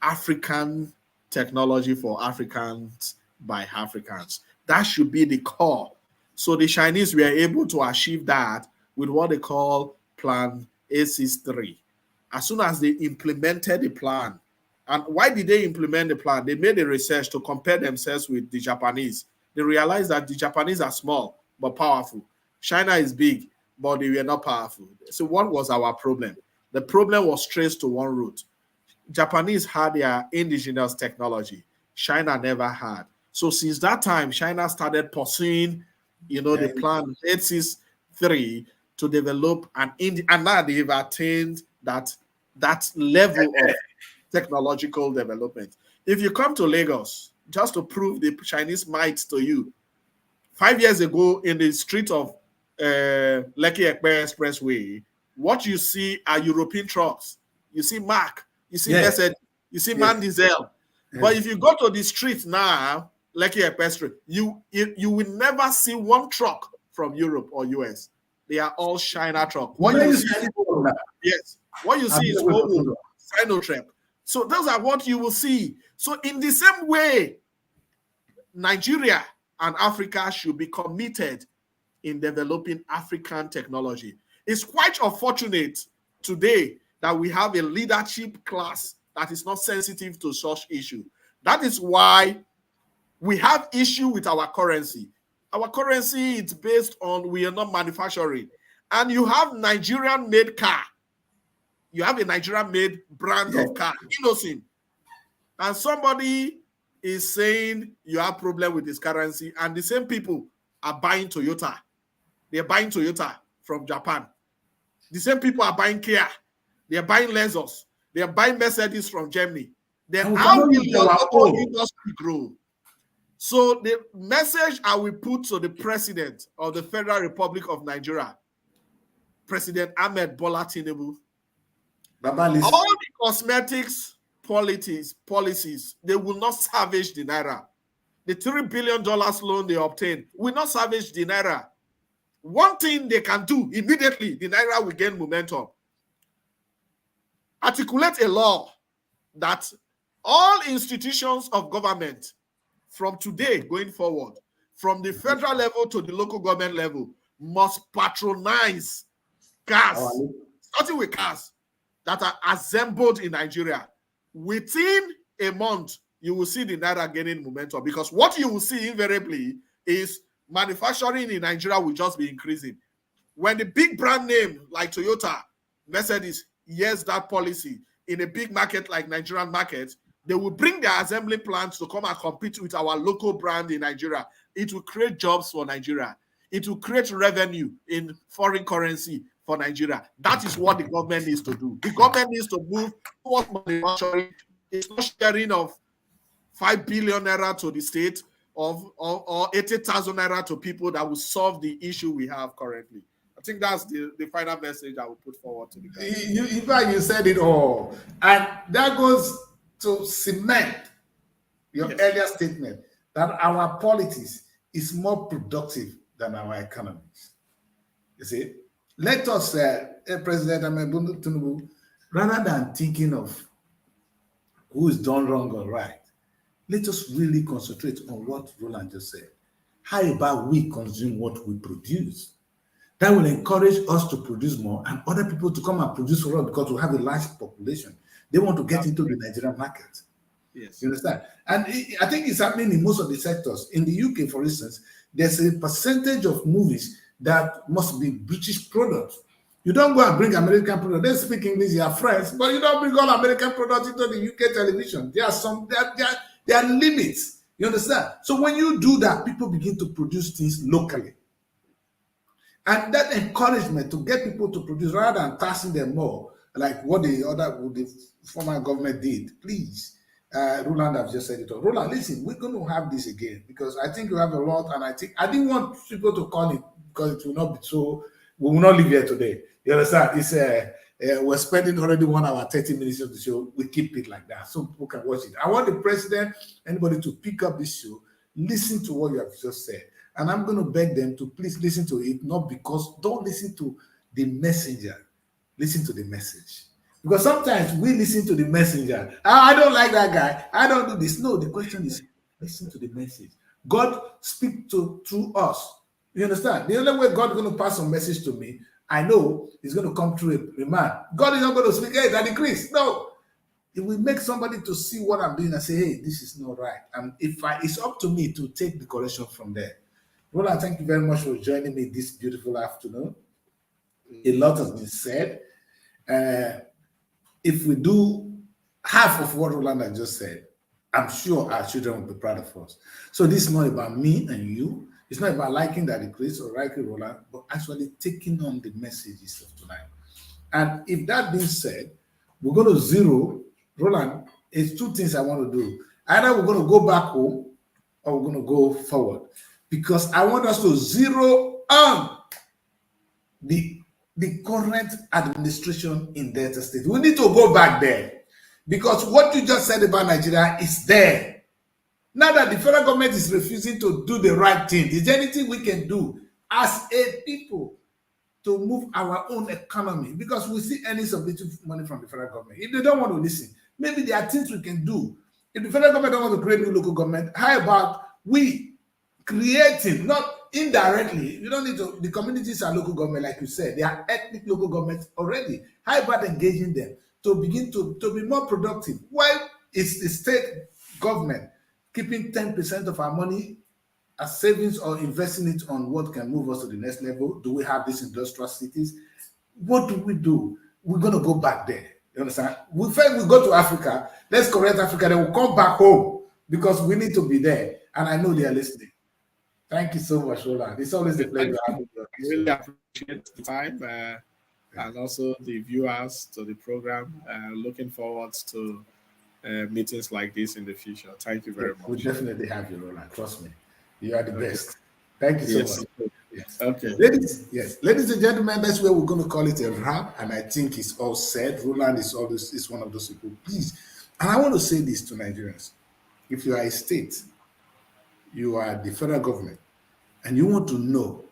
African technology for Africans by Africans. That should be the core. So the Chinese were able to achieve that with what they call Plan A63. As soon as they implemented the plan, and why did they implement the plan? They made a research to compare themselves with the Japanese. They realized that the Japanese are small but powerful. China is big, but they were not powerful. So what was our problem? The problem was traced to one root. Japanese had their indigenous technology. China never had. So since that time, China started pursuing, the plan 863 to develop and now they've attained that level of technological development. If you come to Lagos, just to prove the Chinese might to you, 5 years ago in the street of Lekki Ekpe Expressway, what you see are European trucks. You see Mack, you see Mercedes, you see Man Diesel. But if you go to the street now, Lekki Ekpe Street, you will never see one truck from Europe or US. They are all China trucks. What you see is Volvo, Sinotrep. So those are what you will see. So in the same way, Nigeria and Africa should be committed in developing African technology. It's quite unfortunate today that we have a leadership class that is not sensitive to such issue. That is why we have issue with our currency. Our currency is based on we are not manufacturing. And you have Nigerian-made car. You have a Nigerian-made brand of car, Innocent. And somebody is saying you have problem with this currency, and the same people are buying Toyota. They're buying Toyota from Japan. The same people are buying Kia. They're buying Lexus. They're buying Mercedes from Germany. Then how will your auto industry grow? So the message I will put to the president of the Federal Republic of Nigeria, President Ahmed Bola Tinubu, all the cosmetics policies, they will not salvage the Naira. The $3 billion loan they obtained will not salvage the Naira. One thing they can do immediately, the Naira will gain momentum. Articulate a law that all institutions of government from today going forward, from the federal level to the local government level, must patronize cars, starting with cars that are assembled in Nigeria. Within a month, you will see the Naira gaining momentum, because what you will see invariably is manufacturing in Nigeria will just be increasing. When the big brand name like Toyota, Mercedes, hears that policy in a big market like Nigerian market, They will bring their assembly plants to come and compete with our local brand in Nigeria. It will create jobs for Nigeria. It will create revenue in foreign currency for Nigeria. That is what the government needs to do. The government needs to move towards manufacturing. It's not sharing of 5 billion naira to the state or 80,000 naira to people that will solve the issue we have currently. I think that's the final message I will put forward to the government. In fact, you said it all. And that goes to cement your earlier statement that our politics is more productive than our economies. You see, let us, President Tinubu, rather than thinking of who is done wrong or right, let us really concentrate on what Roland just said. How about we consume what we produce? That will encourage us to produce more and other people to come and produce for us because we have a large population. They want to get into the Nigerian market. Yes. You understand? And I think it's happening in most of the sectors. In the UK, for instance, there's a percentage of movies that must be British products. You don't go and bring American products. They speak English, you are friends, but you don't bring all American products into the UK television. There are limits. You understand? So when you do that, people begin to produce things locally. And that encouragement to get people to produce rather than taxing them more, like what the former government did, please. Roland have just said it all. Roland, listen, we're going to have this again because I think you have a lot, and I didn't want people to call it because it will not be so. We will not live here today. You understand? It's we're spending already 1 hour 30 minutes of the show. We keep it like that so people can watch it. I want the president, anybody to pick up this show, listen to what you have just said, and I'm going to beg them to please listen to it. Not because don't listen to the messenger, listen to the message. Because sometimes we listen to the messenger. I don't like that guy. I don't do this. No, the question is listen to the message. God speaks through us. You understand? The only way God is going to pass a message to me, I know it's going to come through a man. God is not going to speak, hey, Daddy Kris. No. It will make somebody to see what I'm doing and say, hey, this is not right. And it's up to me to take the correction from there. Roland, thank you very much for joining me this beautiful afternoon. A lot has been said. If we do half of what Roland has just said, I'm sure our children will be proud of us. So this is not about me and you. It's not about liking Daddy Kris or liking Roland, but actually taking on the messages of tonight. And if that being said, we're going to zero. Roland, it's 2 things I want to do. Either we're going to go back home or we're going to go forward. Because I want us to zero on the current administration in Delta State. We need to go back there because what you just said about Nigeria is there. Now that the federal government is refusing to do the right thing, is there anything we can do as a people to move our own economy? Because we see any little money from the federal government. If they don't want to listen, maybe there are things we can do. If the federal government don't want to create new local government, how about we creating, not indirectly, you don't need to, the communities are local government, like you said, they are ethnic local governments already. How about engaging them to begin to be more productive? Why is the state government keeping 10% of our money as savings or investing it on what can move us to the next level? Do we have these industrial cities? What do we do? We're going to go back there. You understand? We go to Africa, let's correct Africa, then we'll come back home because we need to be there. And I know they are listening. Thank you so much, Roland. It's always a pleasure having you. I really appreciate the time and also the viewers to the program. Looking forward to meetings like this in the future. Thank you very much. We'll definitely have you, Roland. Trust me. You are the best. Thank you so much. Yes. Okay. Ladies and gentlemen, that's where we're going to call it a wrap. And I think it's all said. Roland is one of those people. Please. And I want to say this to Nigerians. If you are a state, you are the federal government, and you want to know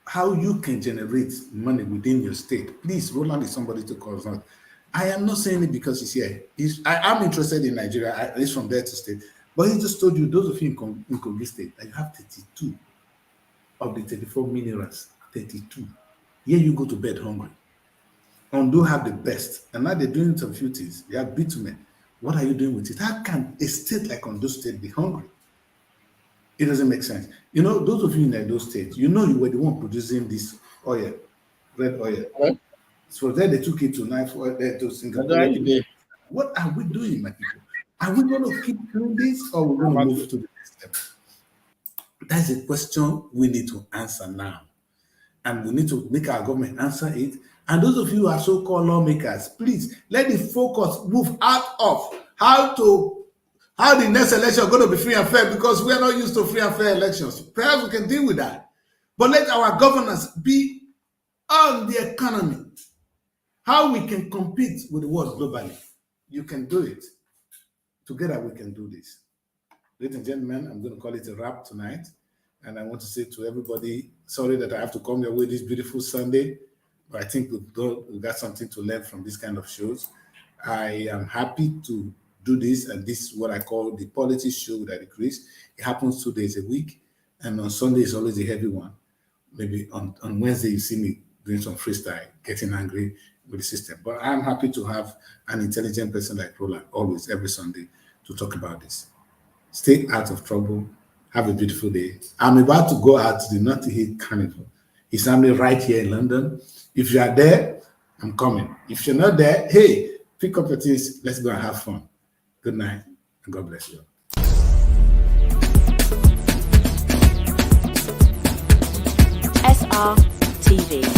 how you can generate money within your state, please, Roland is somebody to call on. I am not saying it because he's here. I'm interested in Nigeria, at least from Delta State, but he just told you, those of you in Kogi State, that you have 32 of the 34 minerals, 32. Here you go to bed hungry. Ondo have the best, and now they're doing some few things. They have bitumen. What are you doing with it? How can a state like Ondo State be hungry? It doesn't make sense. You know, those of you in those states, you know you were the one producing this oil, red oil. Right. So then they took it to Singapore. What are we doing, my people? Are we going to keep doing this, or we're going to move to the next step? That's a question we need to answer now. And we need to make our government answer it. And those of you who are so-called lawmakers, please let the focus move out of how the next election is going to be free and fair, because we are not used to free and fair elections. Perhaps we can deal with that. But let our governance be on the economy, how we can compete with the world globally. You can do it. Together we can do this. Ladies and gentlemen, I'm going to call it a wrap tonight. And I want to say to everybody, sorry that I have to come your way this beautiful Sunday, but I think we've got something to learn from this kind of shows. I am happy to do this, and this is what I call the politics show with IDIMI Kris. It happens 2 days a week, and on Sunday is always a heavy one. Maybe on Wednesday you see me doing some freestyle, getting angry with the system. But I'm happy to have an intelligent person like Roland always, every Sunday, to talk about this. Stay out of trouble. Have a beautiful day. I'm about to go out to the Notting Hill Carnival. It's happening right here in London. If you are there, I'm coming. If you're not there, hey, pick up your things. Let's go and have fun. Good night, and God bless you. Srtv.